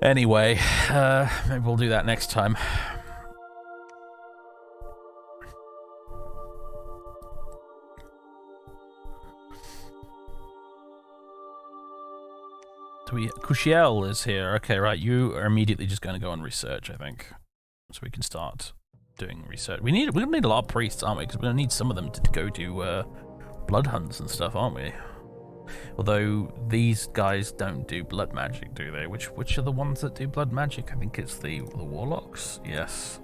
A: Anyway, maybe we'll do that next time. Kushiel is here. Okay, right, you are immediately just going to go on research, I think. So we can start doing research. We're gonna need a lot of priests, aren't we? Because we're gonna need some of them to go to blood hunts and stuff, aren't we? Although these guys don't do blood magic, do they? Which are the ones that do blood magic? I think it's the warlocks. Yes,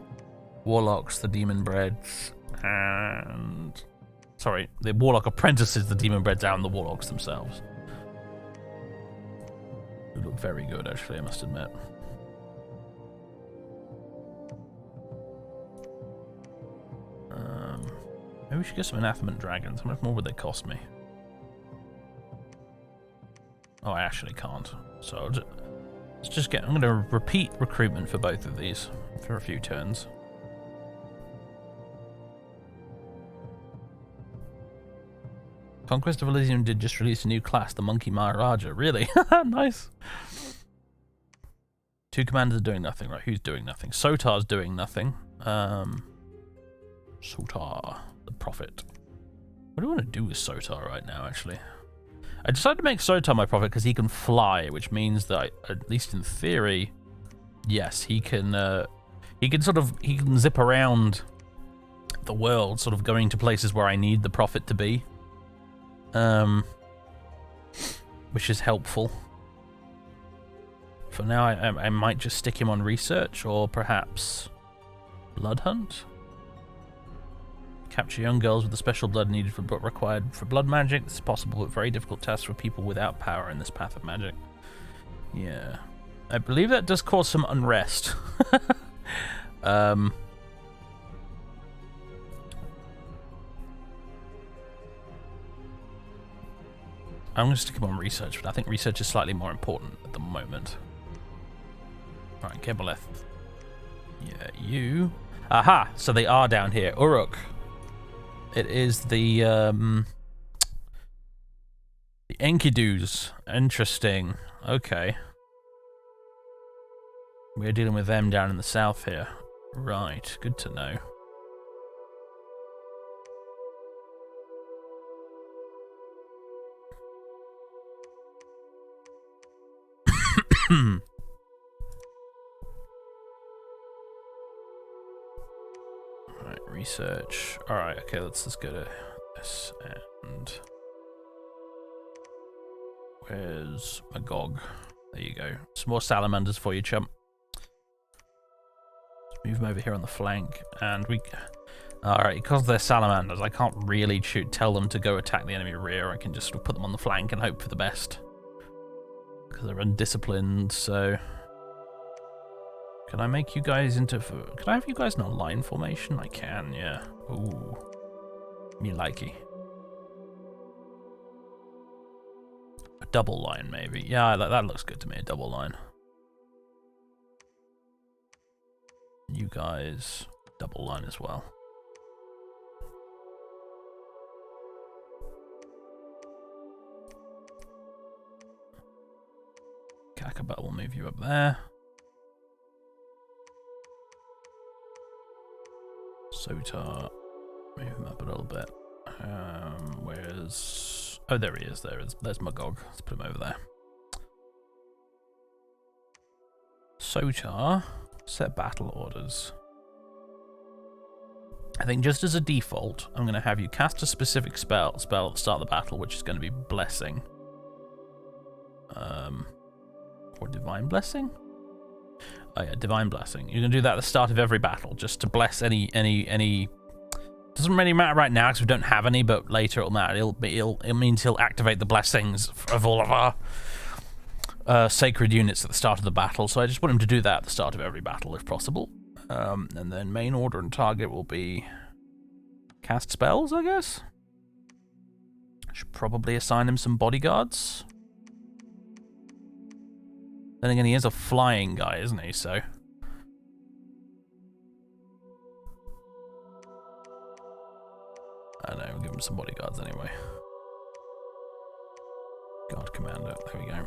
A: warlocks, the demon breads, and sorry, the warlock apprentices, the demon breads, and the warlocks themselves. Who look very good, actually, I must admit. Maybe we should get some anathema dragons. How much more would they cost me? Oh, I actually can't. So let's just get. I'm going to repeat recruitment for both of these for a few turns. Conquest of Elysium did just release a new class, the Monkey Maharaja. Really? Nice. 2 commanders are doing nothing. Right, who's doing nothing? Sotar's doing nothing. Sotar, the Prophet. What do I want to do with Sotar right now, actually? I decided to make Sotar my prophet because he can fly, which means that, at least in theory, yes, he can zip around the world, sort of going to places where I need the prophet to be, which is helpful. For now, I might just stick him on research, or perhaps blood hunt. Capture young girls with the special blood needed for but required for blood magic. This is possible, but very difficult task for people without power in this path of magic. Yeah, I believe that does cause some unrest. I'm going to stick him on research, but I think research is slightly more important at the moment. Right, Keboleth. Yeah, you. Aha! So they are down here. Uruk. It is the Enkidus. Interesting. Okay. We're dealing with them down in the south here. Right, good to know. Right, research. Alright, okay, let's just go to this and where's Magog? There you go. Some more salamanders for you, chump. Let's move them over here on the flank, and we. Alright, because they're salamanders, I can't really tell them to go attack the enemy rear. I can just put them on the flank and hope for the best. Because they're undisciplined, so. Can I make you guys into... Can I have you guys in a line formation? I can, yeah. Ooh. Me likey. A double line, maybe. Yeah, that looks good to me, a double line. You guys, double line as well. Kakabat will move you up there. Sotar, move him up a little bit. Where's... Oh, there he is. There's Magog. Let's put him over there. Sotar, set battle orders. I think just as a default, I'm going to have you cast a specific spell at the start of the battle, which is going to be Blessing. Or Divine Blessing? Oh yeah, Divine Blessing. You're going to do that at the start of every battle, just to bless any... Doesn't really matter right now because we don't have any, but later it'll matter. It means he'll activate the blessings of all of our sacred units at the start of the battle, so I just want him to do that at the start of every battle if possible. And then main order and target will be cast spells, I guess. I should probably assign him some bodyguards. Then again, he is a flying guy, isn't he? So I don't know, we'll give him some bodyguards anyway. Guard commander, there we go.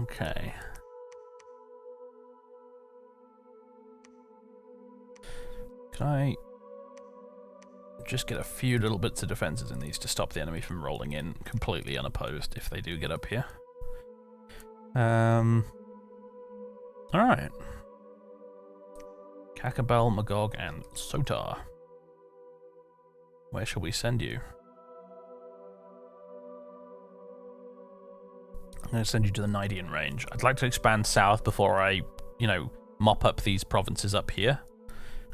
A: Okay. Can I just get a few little bits of defenses in these to stop the enemy from rolling in completely unopposed if they do get up here. Alright. Kakabel, Magog, and Sotar. Where shall we send you? I'm going to send you to the Nidian range. I'd like to expand south before I, you know, mop up these provinces up here.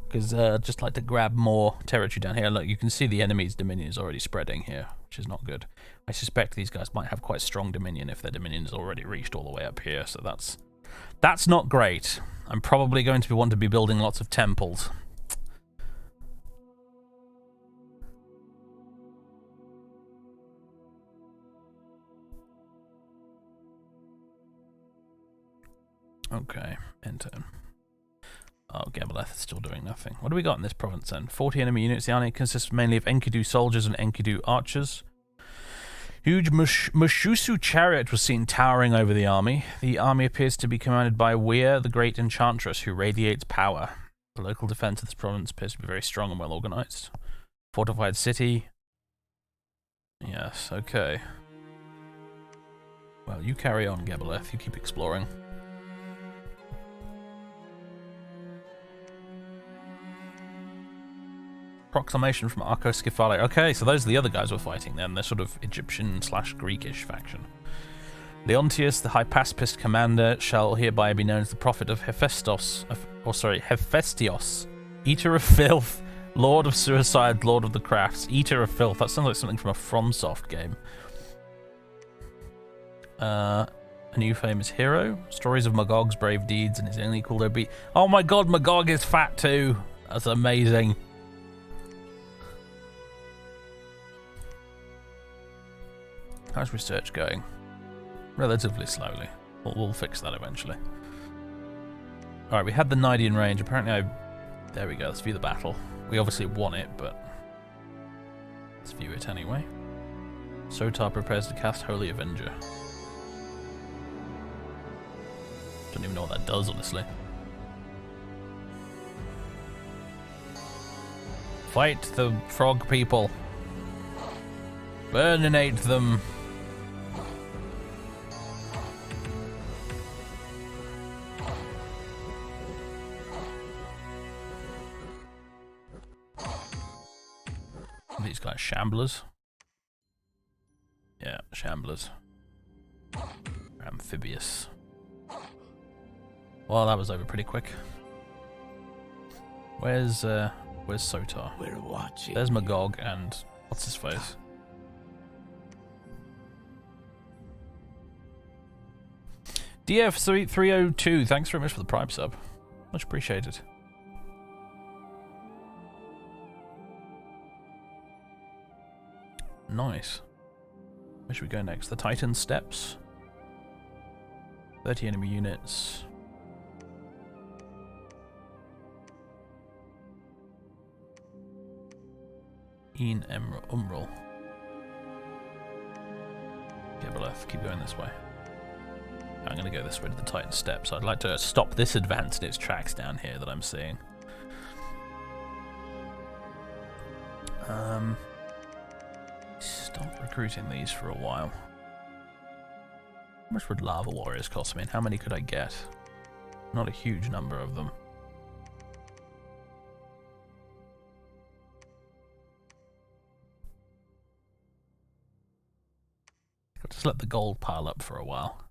A: Because I'd just like to grab more territory down here. Look, you can see the enemy's dominion is already spreading here, which is not good. I suspect these guys might have quite strong dominion if their dominion is already reached all the way up here, so that's not great. I'm probably going to want to be building lots of temples. Okay, enter. Oh, Gebeleth is still doing nothing. What do we got in this province then? 40 enemy units. The army consists mainly of Enkidu soldiers and Enkidu archers. Huge Mushusu chariot was seen towering over the army. The army appears to be commanded by Weir, the great enchantress, who radiates power. The local defense of this province appears to be very strong and well organized. Fortified city. Yes, okay. Well, you carry on, Gebeleth. You keep exploring. Proclamation from Arcoscephali. Okay, so those are the other guys we're fighting then. They're sort of Egyptian/Greekish faction. Leontius, the Hypaspist commander, shall hereby be known as the prophet of Hephaestos, Hephaestios, eater of filth, lord of suicide, lord of the crafts, eater of filth. That sounds like something from a FromSoft game. A new famous hero. Stories of Magog's brave deeds and his only equal there be. Oh my god, Magog is fat too. That's amazing. How's research going? Relatively slowly. We'll fix that eventually. Alright, we had the Nidian range. Apparently there we go, let's view the battle. We obviously won it, but let's view it anyway. Sotar prepares to cast Holy Avenger. Don't even know what that does, honestly. Fight the frog people. Burninate them. These guys shamblers. Yeah, shamblers. Amphibious. Well, that was over pretty quick. Where's Sotar?
B: We're watching.
A: There's Magog and what's his face? DF302, thanks very much for the Prime sub. Much appreciated. Nice. Where should we go next? The Titan Steps. 30 enemy units. Een Umbral. Gebeleth, keep going this way. I'm going to go this way to the Titan Steps. I'd like to stop this advance in its tracks down here that I'm seeing. Stop recruiting these for a while. How much would Lava Warriors cost me, and how many could I get? Not a huge number of them. I'll just let the gold pile up for a while.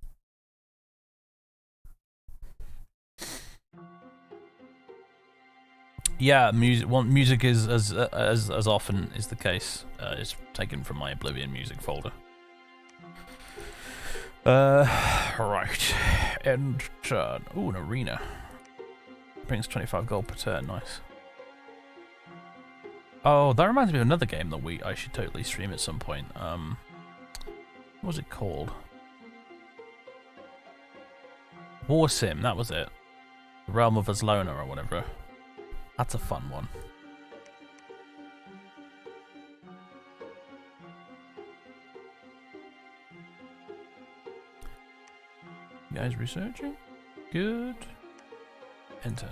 A: Yeah, music is as often is the case. It's taken from my Oblivion music folder. Right. End turn. Ooh, an arena. Brings 25 gold per turn. Nice. Oh, that reminds me of another game that I should totally stream at some point. What was it called? War Sim. That was it. The Realm of Aslona or whatever. That's a fun one. You guys researching? Good. Enter.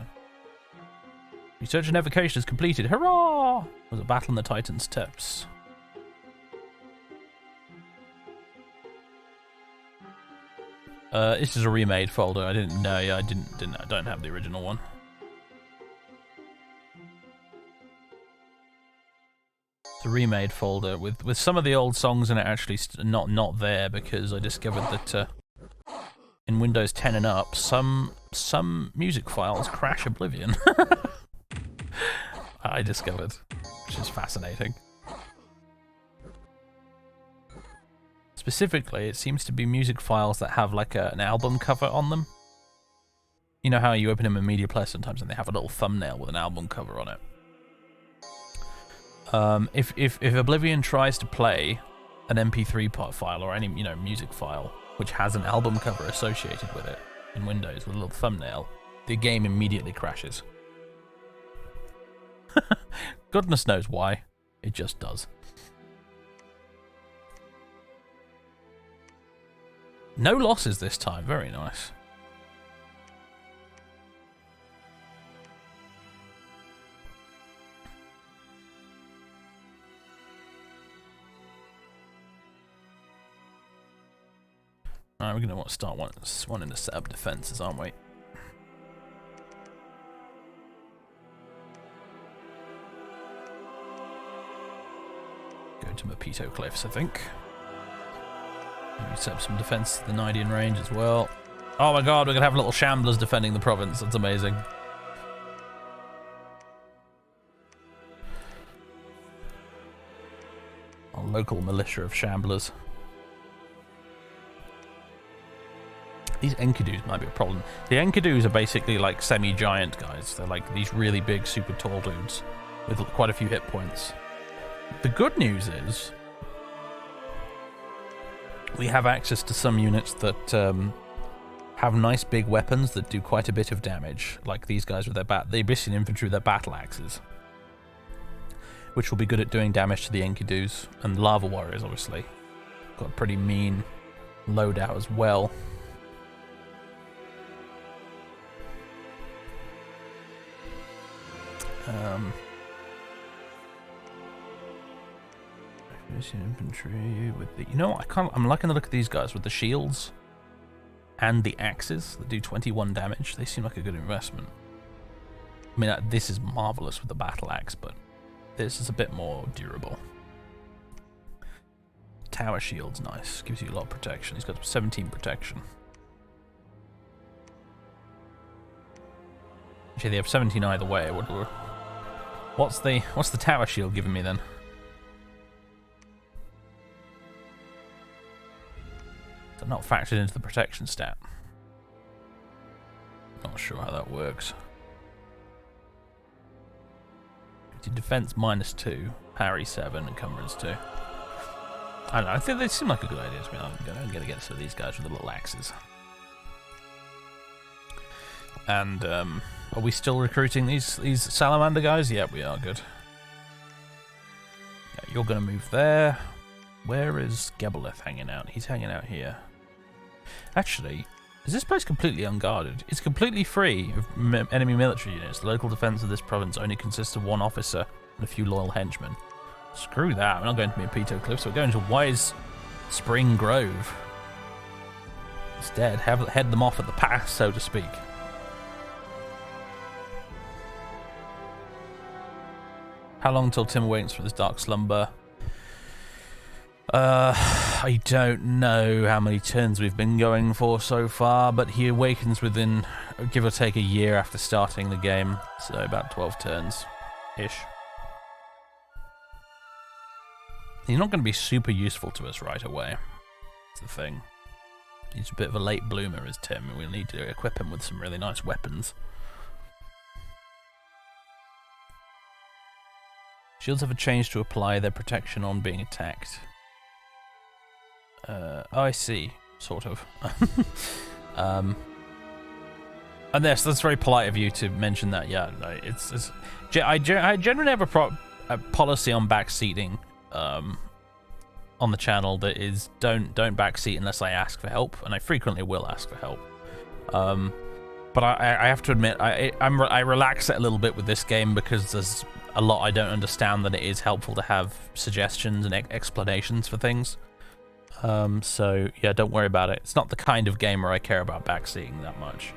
A: Research and evocation is completed. Hurrah! Was a battle in the Titan Steppes. This is a remade folder. I didn't know. Yeah, I don't have the original one. It's a remade folder with some of the old songs in it actually not there, because I discovered that in Windows 10 and up, some music files crash Oblivion. I discovered, which is fascinating. Specifically, it seems to be music files that have like an album cover on them. You know how you open them in Media Player sometimes and they have a little thumbnail with an album cover on it. If Oblivion tries to play an MP3 file or any music file which has an album cover associated with it in Windows with a little thumbnail, the game immediately crashes. Goodness knows why. It just does. No losses this time. Very nice. Alright, we're going to want to start wanting to set up defences, aren't we? Go to Mapito Cliffs, I think. Maybe set up some defence to the Nidian range as well. Oh my god, we're going to have little Shamblers defending the province. That's amazing. Our local Militia of Shamblers. These Enkidus might be a problem. The Enkidus are basically like semi-giant guys. They're like these really big, super tall dudes with quite a few hit points. The good news is we have access to some units that have nice big weapons that do quite a bit of damage, like these guys with their the Abyssian Infantry with their battle axes, which will be good at doing damage to the Enkidus, and the Lava Warriors obviously got a pretty mean loadout as well. Abyssian Infantry with the... I'm liking the look of these guys with the shields and the axes that do 21 damage. They seem like a good investment. I mean, this is marvellous with the battle axe, but this is a bit more durable. Tower shield's nice. Gives you a lot of protection. He's got 17 protection. Actually, they have 17 either way. What's the tower shield giving me then? Is that not factored into the protection stat? Not sure how that works. Defense -2, parry 7, encumbrance 2. I don't know. I think they seem like a good idea to me. I'm gonna get some of these guys with the little axes. And are we still recruiting these salamander guys? Yeah, we are. Good. Yeah, you're gonna move there. Where is Gebeleth hanging out? He's hanging out here. Actually, is this place completely unguarded? It's completely free of enemy military units. The local defense of this province only consists of 1 officer and a few loyal henchmen. Screw that. We're not going to Mapito Cliffs. We're going to Wise Spring Grove. Instead, head them off at the pass, so to speak. How long till Tim awakens from his dark slumber? I don't know how many turns we've been going for so far, but he awakens within, give or take, a year after starting the game, so about 12 turns-ish. He's not going to be super useful to us right away. That's the thing. He's a bit of a late bloomer, is Tim, and we'll need to equip him with some really nice weapons. Shields have a change to apply their protection on being attacked. Oh, I see. Sort of. And yes, that's very polite of you to mention that. Yeah, no, I generally have a policy on backseating on the channel that is don't backseat unless I ask for help, and I frequently will ask for help. But I have to admit, I relax it a little bit with this game because there's a lot I don't understand, that it is helpful to have suggestions and explanations for things. So yeah, don't worry about it. It's not the kind of game where I care about backseating that much.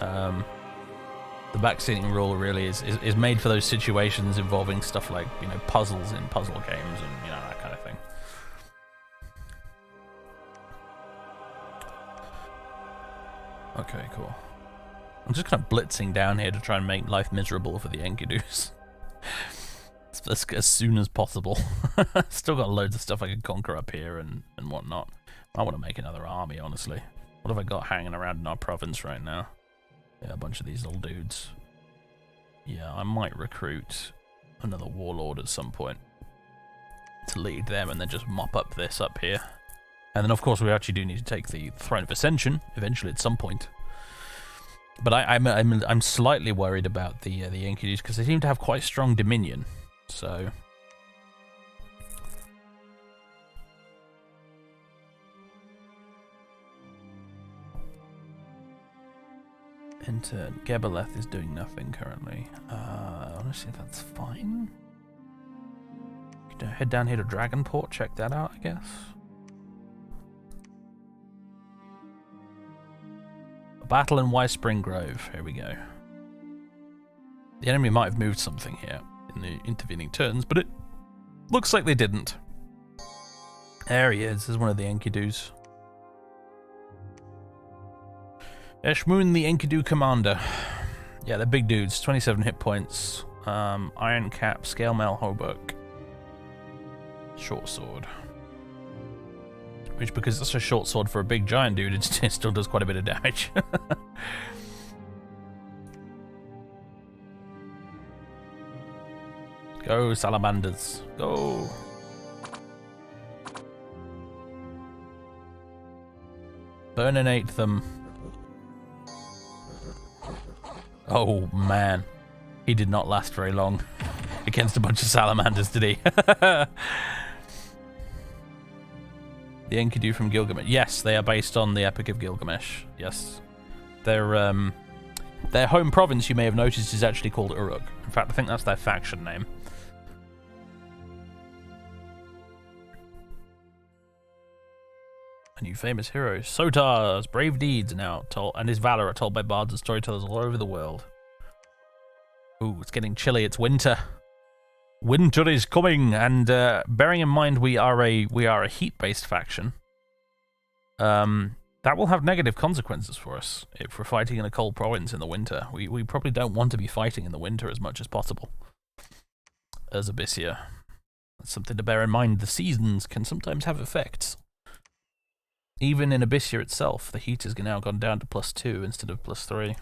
A: The backseating rule really is made for those situations involving stuff like, you know, puzzles in puzzle games and, you know, that kind of thing. Okay, cool. I'm just kind of blitzing down here to try and make life miserable for the Enkidus. as soon as possible. Still got loads of stuff I can conquer up here and whatnot. I want to make another army, honestly. What have I got hanging around in our province right now? Yeah, a bunch of these little dudes. Yeah, I might recruit another warlord at some point to lead them and then just mop up this up here. And then, of course, we actually do need to take the Throne of Ascension eventually at some point. But I'm slightly worried about the Enkidus because they seem to have quite strong dominion. So enter. Gebeleth is doing nothing currently. Honestly, that's fine. Head down here to Dragonport, check that out, I guess. A battle in Whispring Grove. Here we go. The enemy might have moved something here in the intervening turns, but it looks like they didn't. There he is. This is one of the Enkidus. Eshmoon, the Enkidu commander. Yeah, they're big dudes. 27 hit points. Iron Cap, Scale Mail, Hobuk. Short sword. Which, because it's a short sword for a big giant dude, it still does quite a bit of damage. Go, Salamanders. Go. Burninate them. Oh, man. He did not last very long against a bunch of Salamanders, did he? The Enkidu from Gilgamesh. Yes, they are based on the Epic of Gilgamesh. Yes. Their home province, you may have noticed, is actually called Uruk. In fact, I think that's their faction name. A new famous hero. Sotar's brave deeds are now told, and his valor are told by bards and storytellers all over the world. Ooh, it's getting chilly. It's winter. Winter is coming, and bearing in mind we are a heat-based faction, that will have negative consequences for us if we're fighting in a cold province in the winter. We probably don't want to be fighting in the winter as much as possible as Abyssia. That's something to bear in mind. The seasons can sometimes have effects. Even in Abyssia itself, the heat has now gone down to +2 instead of +3.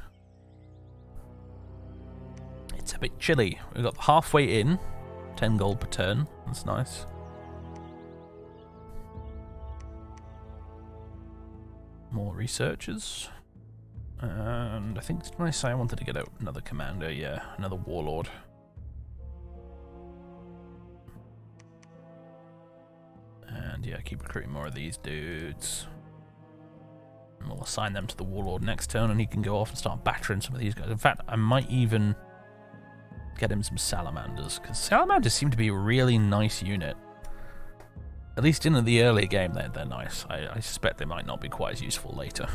A: It's a bit chilly. We've got halfway in. 10 gold per turn. That's nice. More researchers. And I think, did I say I wanted to get out another commander? Yeah, another warlord. And yeah, keep recruiting more of these dudes. And we'll assign them to the warlord next turn, and he can go off and start battering some of these guys. In fact, I might even get him some Salamanders, because Salamanders seem to be a really nice unit. At least in the early game, they're nice. I suspect they might not be quite as useful later.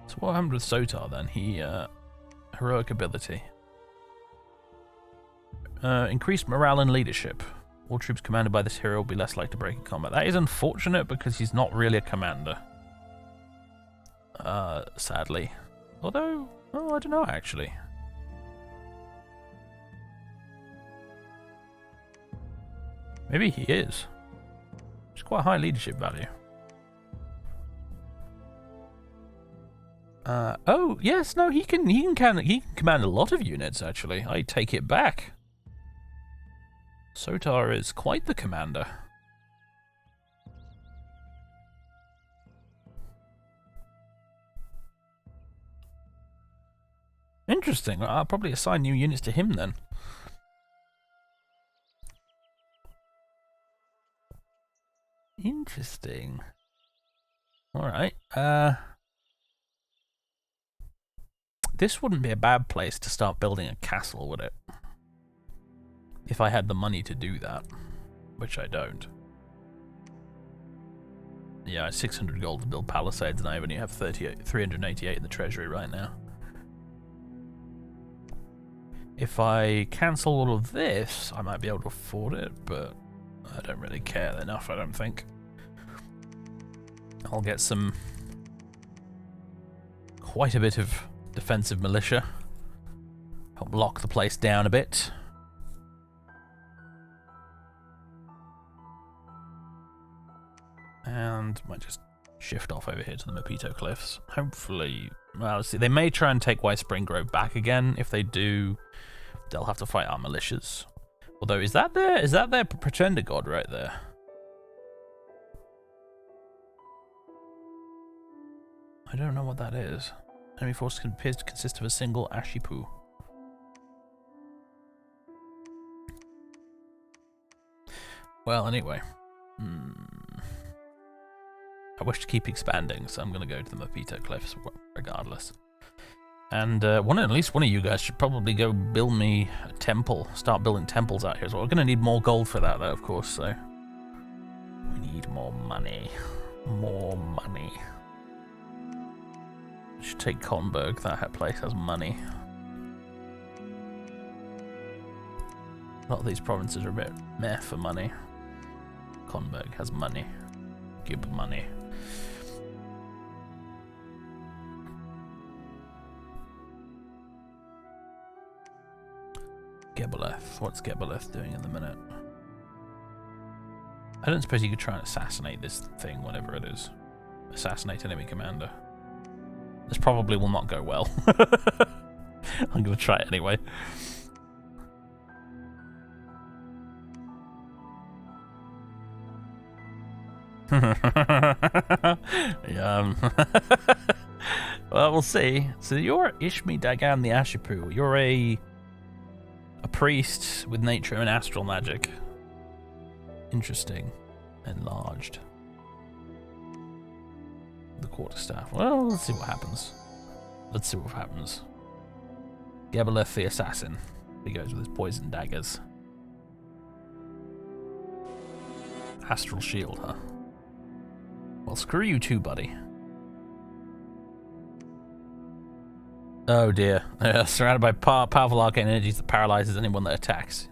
A: So what happened with Sotar then? He, heroic ability. Increased morale and leadership. All troops commanded by this hero will be less likely to break in combat. That is unfortunate because he's not really a commander. Sadly. Although, oh, I don't know actually. Maybe he is. It's quite high leadership value. Oh yes, no, he can command a lot of units actually. I take it back. Sotar is quite the commander. Interesting. I'll probably assign new units to him then. Interesting. Alright. This wouldn't be a bad place to start building a castle, would it? If I had the money to do that. Which I don't. Yeah, 600 gold to build palisades, and I only have 388 in the treasury right now. If I cancel all of this, I might be able to afford it, but I don't really care enough, I don't think. I'll get some... quite a bit of defensive militia. Help lock the place down a bit. And might just shift off over here to the Mapito Cliffs. Hopefully, well, let's see. They may try and take White Spring Grove back again. If they do, they'll have to fight our militias. Although, is that their pretender god right there? I don't know what that is. Enemy force appears to consist of a single Ashipu. Well, anyway. I wish to keep expanding, so I'm going to go to the Mapito Cliffs regardless. And at least one of you guys should probably go build me a temple. Start building temples out here as well. We're going to need more gold for that, though, of course, so... we need more money. More money. I should take Konberg. That place has money. A lot of these provinces are a bit meh for money. Konberg has money. Give money. Gebeleth. What's Gebeleth doing in the minute? I don't suppose you could try and assassinate this thing, whatever it is. Assassinate enemy commander. This probably will not go well. I'm going to try it anyway. Yeah. Well, we'll see. So you're Ishmi Dagan the Ashipu. You're a priest with nature and astral magic. Interesting. Enlarged. The quarterstaff. Well, let's see what happens. Let's see what happens. Gebeleth the assassin. He goes with his poison daggers. Astral shield, huh? Well, screw you too, buddy. Oh dear. Surrounded by powerful arcane energies that paralyzes anyone that attacks.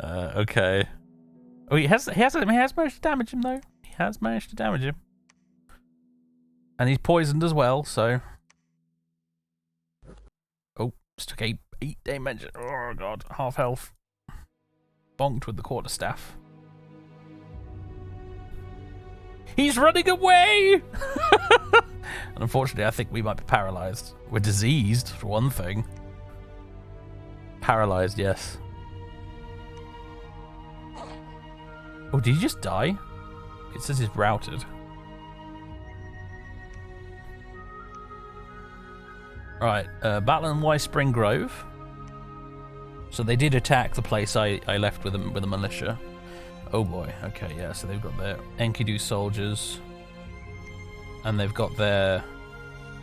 A: Okay. Oh, he has managed to damage him, though. He has managed to damage him. And he's poisoned as well, so... Oh, just took 8 damage. Oh, God. Half health. Bonked with the quarterstaff. He's running away! And unfortunately, I think we might be paralyzed. We're diseased, for one thing. Paralyzed, yes. Oh, did he just die? It says he's routed. Right, Battle in White Spring Grove. So they did attack the place I left with a militia. Oh boy, okay, yeah, so they've got their Enkidu soldiers. And they've got their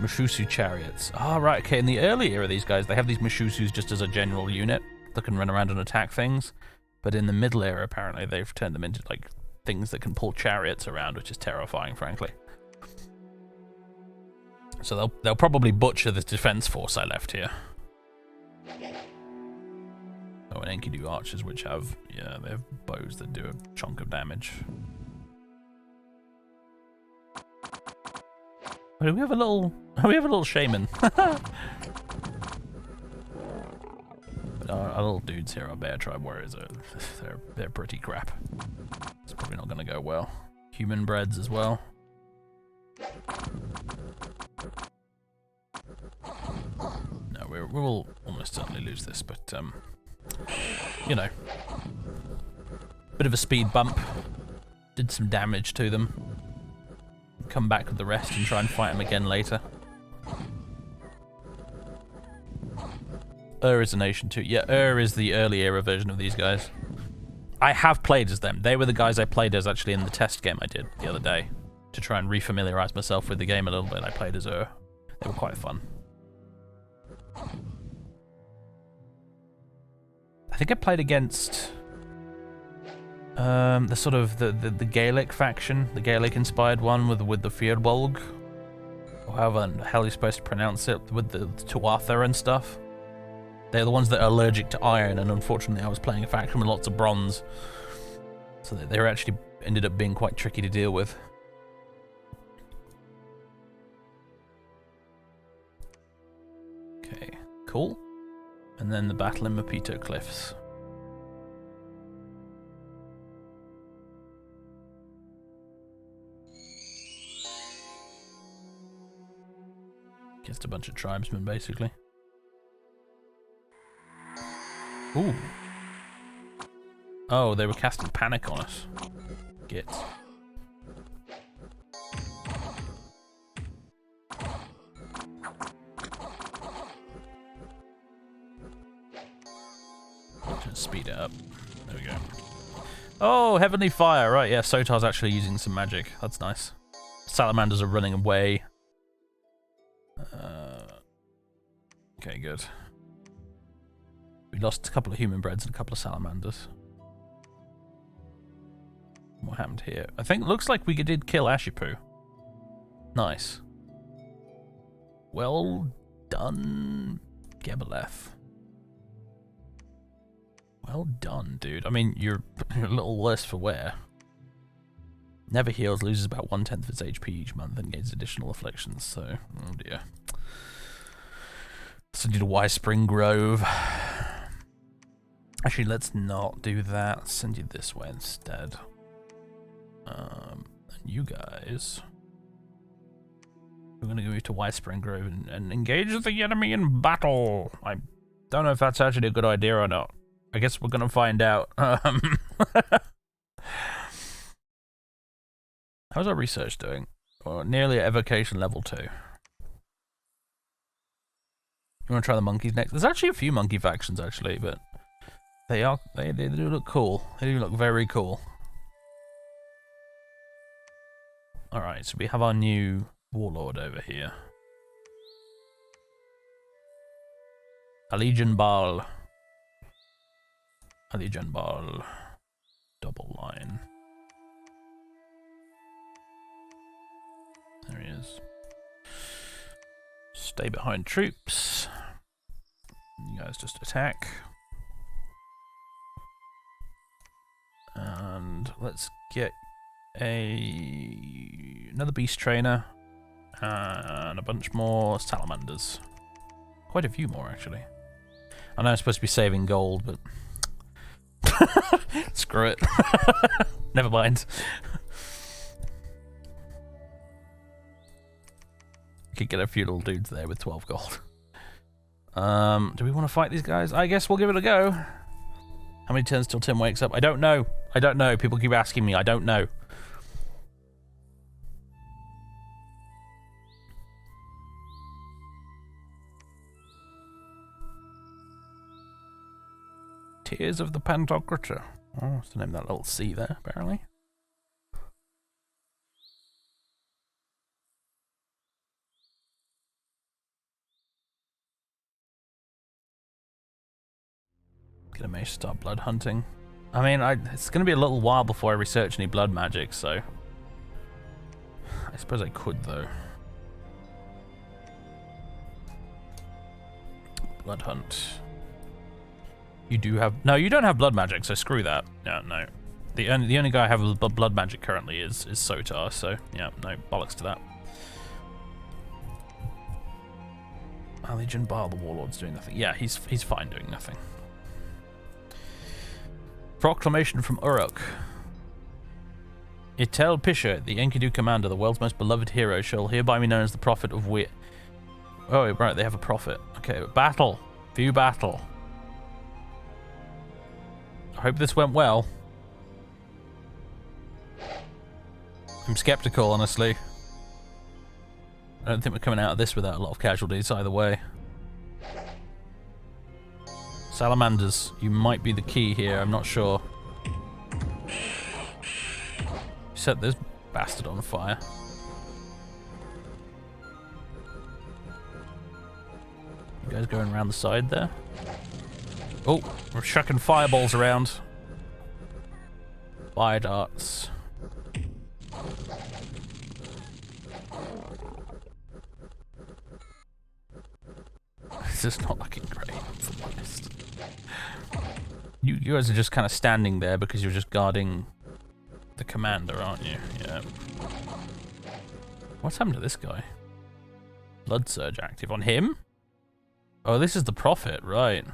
A: Mushusu chariots. Ah, right, okay, in the early era, these guys, they have these Mushusus just as a general unit that can run around and attack things. But in the middle era, apparently, they've turned them into, like, things that can pull chariots around, which is terrifying, frankly. So they'll probably butcher this defense force I left here. Oh, and Enkidu archers, which have, yeah, they have bows that do a chunk of damage. Oh, we have a little shaman. Our little dudes here, our bear tribe warriors, they're pretty crap. It's probably not going to go well. Human breads as well. No, we will almost certainly lose this, but you know, bit of a speed bump. Did some damage to them. Come back with the rest and try and fight them again later. Is a nation too. Yeah, is the early era version of these guys. I have played as them. They were the guys I played as actually in the test game I did the other day. To try and refamiliarize myself with the game a little bit, I played as They were quite fun. I think I played against the sort of the Gaelic faction, the Gaelic inspired one with the Fyrbolg, or however the hell you're supposed to pronounce it, with the Tuatha and stuff. They're the ones that are allergic to iron, and unfortunately I was playing a faction with lots of bronze, so they were actually ended up being quite tricky to deal with. Okay, cool. And then the battle in Mapito Cliffs. Against a bunch of tribesmen, basically. Ooh. Oh, they were casting panic on us. Git. Just speed it up. There we go. Oh, Heavenly Fire. Right, yeah, Sotar's actually using some magic. That's nice. Salamanders are running away. Okay, good. We lost a couple of human breds and a couple of salamanders. What happened here? I think it looks like we did kill Ashipu. Nice. Well done, Gebeleth. Well done, dude. I mean, you're a little worse for wear. Never heals, loses about 1/10 of its HP each month, and gains additional afflictions, so... Oh dear. Send you to Whispering Grove. Actually, let's not do that. Send you this way instead. And you guys... We're going to go to Whispering Grove and engage the enemy in battle. I don't know if that's actually a good idea or not. I guess we're going to find out. How's our research doing? Well, nearly at evocation level 2. You want to try the monkeys next? There's actually a few monkey factions actually, but they do look cool. They do look very cool. All right, so we have our new warlord over here, Allegian Baal. Allegian Baal. Double line. There he is. Stay behind troops. You guys just attack. And let's get another beast trainer and a bunch more salamanders. Quite a few more actually. I know I'm supposed to be saving gold, but screw it. Never mind. Could get a few little dudes there with 12 gold. Do we want to fight these guys? I guess we'll give it a go. How many turns till Tim wakes up? I don't know. I don't know. People keep asking me. I don't know. Tears of the Pantocrator. Oh, that's the name of that little sea there, apparently. I may start blood hunting. I mean, it's going to be a little while before I research any blood magic, so... I suppose I could, though. Blood hunt. You do have... No, you don't have blood magic, so screw that. Yeah, no. The only guy I have with blood magic currently is Sotar, so yeah, no, bollocks to that. Allegian Baal, the Warlord's doing nothing. Yeah, he's fine doing nothing. Proclamation from Uruk. Itel Pisher, the Enkidu commander, the world's most beloved hero, shall hereby be known as the Prophet of Wit. Oh, right, they have a prophet. Okay, battle. View battle. I hope this went well. I'm skeptical, honestly. I don't think we're coming out of this without a lot of casualties either way. Salamanders, you might be the key here, I'm not sure. Set this bastard on fire. You guys going around the side there? Oh, we're chucking fireballs around. Fire darts. This is not looking great, if I'm honest. You guys are just kind of standing there because you're just guarding the commander, aren't you? Yeah. What's happened to this guy? Blood surge active on him? Oh, this is the prophet, right.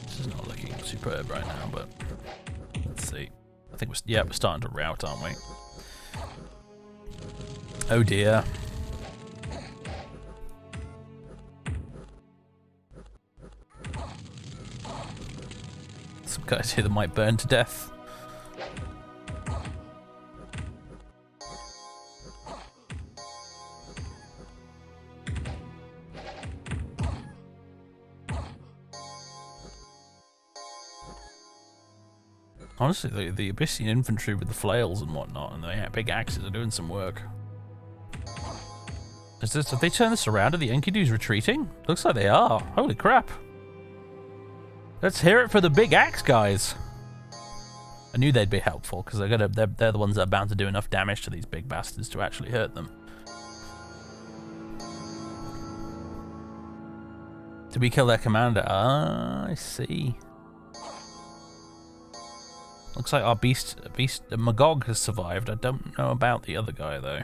A: This is not looking superb right now, but let's see. I think we're starting to rout, aren't we? Oh dear. Some guys here that might burn to death. Honestly, the Abyssian Infantry with the flails and whatnot and the big axes are doing some work. Have they turned this around? Are the Enkidus retreating? Looks like they are. Holy crap. Let's hear it for the big axe guys. I knew they'd be helpful because they're the ones that are bound to do enough damage to these big bastards to actually hurt them. Did we kill their commander? Ah, I see. Looks like our beast Magog has survived. I don't know about the other guy though.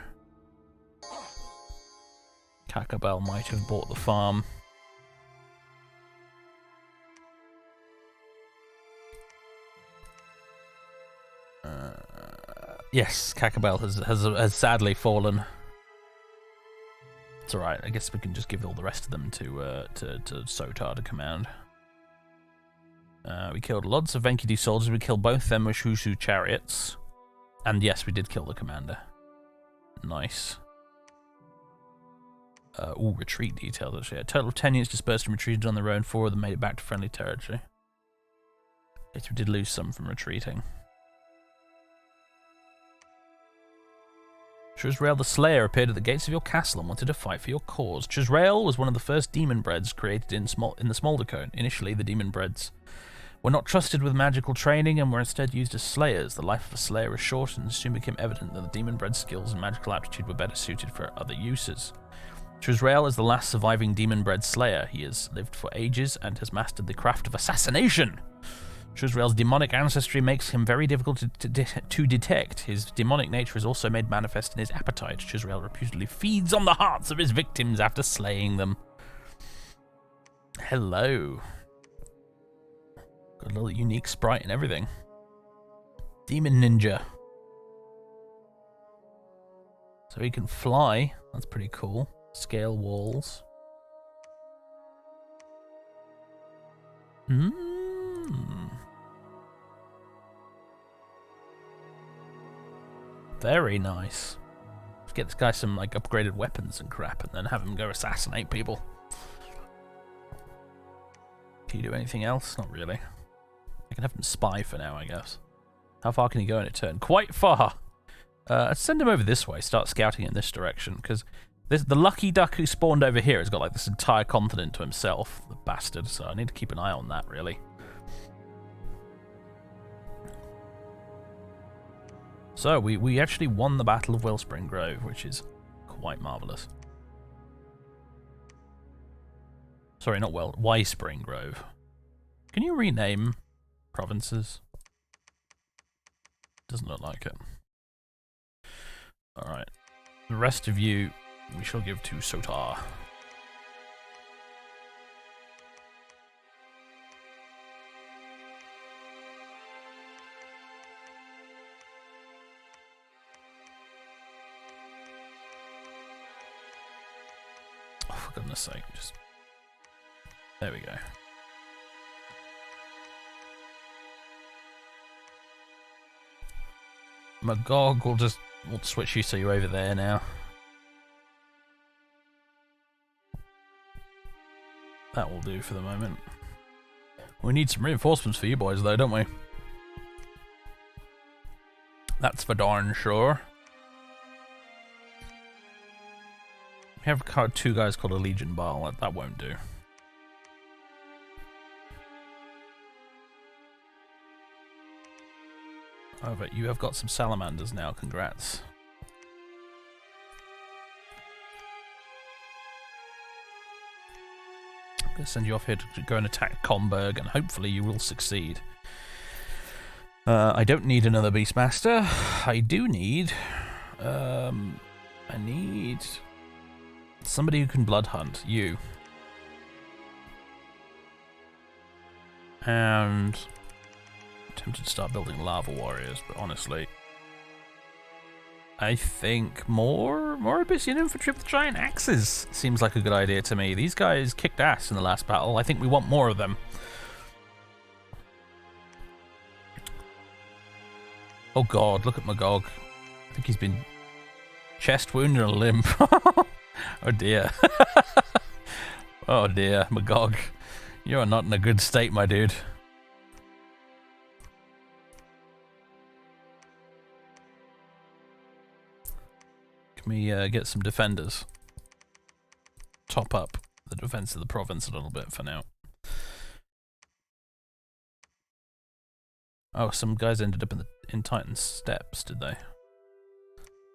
A: Kakabel might have bought the farm. Yes, Kakabel has sadly fallen. It's alright, I guess we can just give all the rest of them to Sotar to command. We killed lots of Enkidu soldiers, we killed both them with Shushu chariots. And yes, we did kill the commander. Nice. Ooh, retreat details actually. A total of 10 units dispersed and retreated on their own, 4 of them made it back to friendly territory. Yes, we did lose some from retreating. Chuzrael the Slayer appeared at the gates of your castle and wanted to fight for your cause. Chuzrael was one of the first demon breads created in the Smolder Cone. Initially, the demon breads were not trusted with magical training and were instead used as slayers. The life of a slayer was short and it soon became evident that the demon bread skills and magical aptitude were better suited for other uses. Chuzrael is the last surviving demon bred slayer. He has lived for ages and has mastered the craft of assassination. Chuzrael's demonic ancestry makes him very difficult to detect. His demonic nature is also made manifest in his appetite. Chuzrael reputedly feeds on the hearts of his victims after slaying them. Hello. Got a little unique sprite and everything. Demon ninja. So he can fly. That's pretty cool. Scale walls. Very nice. Let's get this guy some like upgraded weapons and crap and then have him go assassinate people. Can you do anything else? Not really. I can have him spy for now, I guess. How far can he go in a turn? Quite far. Let's send him over this way, start scouting in this direction, because the lucky duck who spawned over here has got like this entire continent to himself, the bastard, so I need to keep an eye on that, really. So, we actually won the Battle of Wellspring Grove, which is quite marvellous. Sorry, not Wyspring Grove. Can you rename provinces? Doesn't look like it. Alright. The rest of you, we shall give to Sotar. Oh, for goodness sake, just... There we go. Magog, we'll switch you so you're over there now. That will do for the moment. We need some reinforcements for you boys though, don't we? That's for darn sure. We have two guys called a Legion Bar. That won't do. However, you have got some Salamanders now. Congrats. I'm going to send you off here to go and attack Comberg, and hopefully you will succeed. I don't need another Beastmaster. I do need... I need... somebody who can blood hunt. You. And... I'm tempted to start building lava warriors, but honestly... I think more Abyssian Infantry with giant axes seems like a good idea to me. These guys kicked ass in the last battle. I think we want more of them. Oh god, look at Magog. I think he's been chest wounded and a limp. Oh dear. Oh dear, Magog. You're not in a good state, my dude. Can we get some defenders? Top up the defense of the province a little bit for now. Oh, some guys ended up in Titan's steps, did they?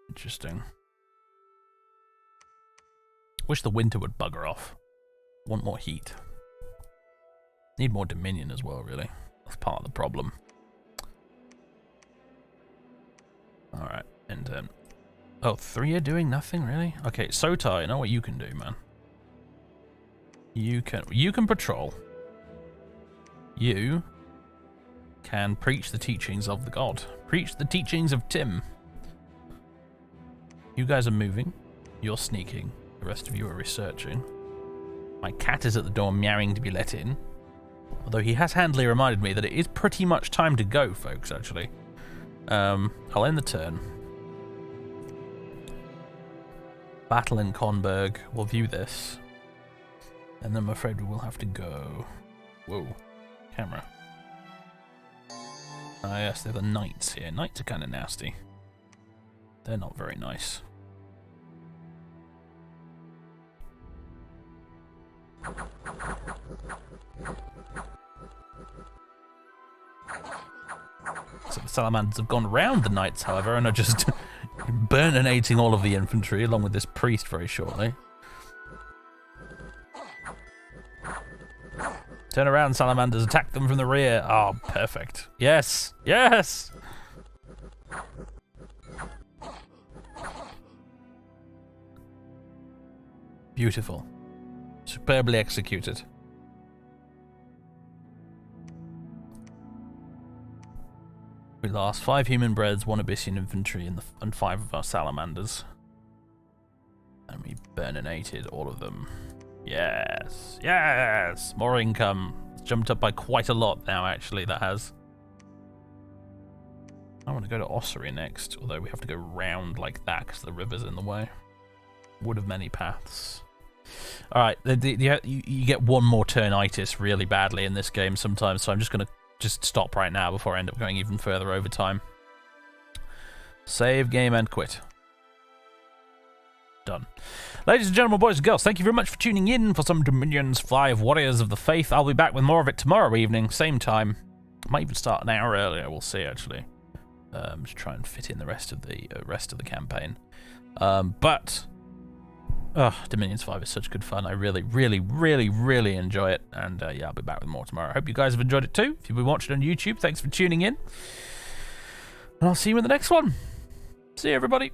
A: Interesting. Wish the winter would bugger off. Want more heat. Need more Dominion as well, really. That's part of the problem. Alright, and oh, 3 are doing nothing, really? Okay, Sotar, I know what you can do, man. You can patrol. You can preach the teachings of the god. Preach the teachings of Tim. You guys are moving. You're sneaking. The rest of you are researching. My cat is at the door meowing to be let in. Although he has handily reminded me that it is pretty much time to go, folks, actually. I'll end the turn. Battle in Conberg. We'll view this. And then I'm afraid we will have to go. Whoa. Camera. Ah, yes, they're the knights here. Knights are kind of nasty. They're not very nice. So the Salamanders have gone round the knights, however, and are just burninating all of the infantry along with this priest very shortly. Turn around, Salamanders. Attack them from the rear. Oh, perfect. Yes. Yes. Beautiful. Superbly executed. We lost 5 human breads, 1 Abyssian infantry, and 5 of our Salamanders. And we burninated all of them. Yes, yes! More income. It's jumped up by quite a lot now, actually, that has. I want to go to Ossuary next, although we have to go round like that because the river's in the way. Wood of many paths. Alright, you get one more turnitis really badly in this game sometimes, so I'm just going to stop right now before I end up going even further over time. Save game and quit. Done. Ladies and gentlemen, boys and girls, thank you very much for tuning in for some Dominions 5 Warriors of the Faith. I'll be back with more of it tomorrow evening, same time. Might even start an hour earlier, we'll see actually. Just try and fit in the rest of the campaign. Dominions 5 is such good fun. I really, really, really, really enjoy it. And yeah, I'll be back with more tomorrow. I hope you guys have enjoyed it too. If you've been watching on YouTube, thanks for tuning in. And I'll see you in the next one. See you, everybody.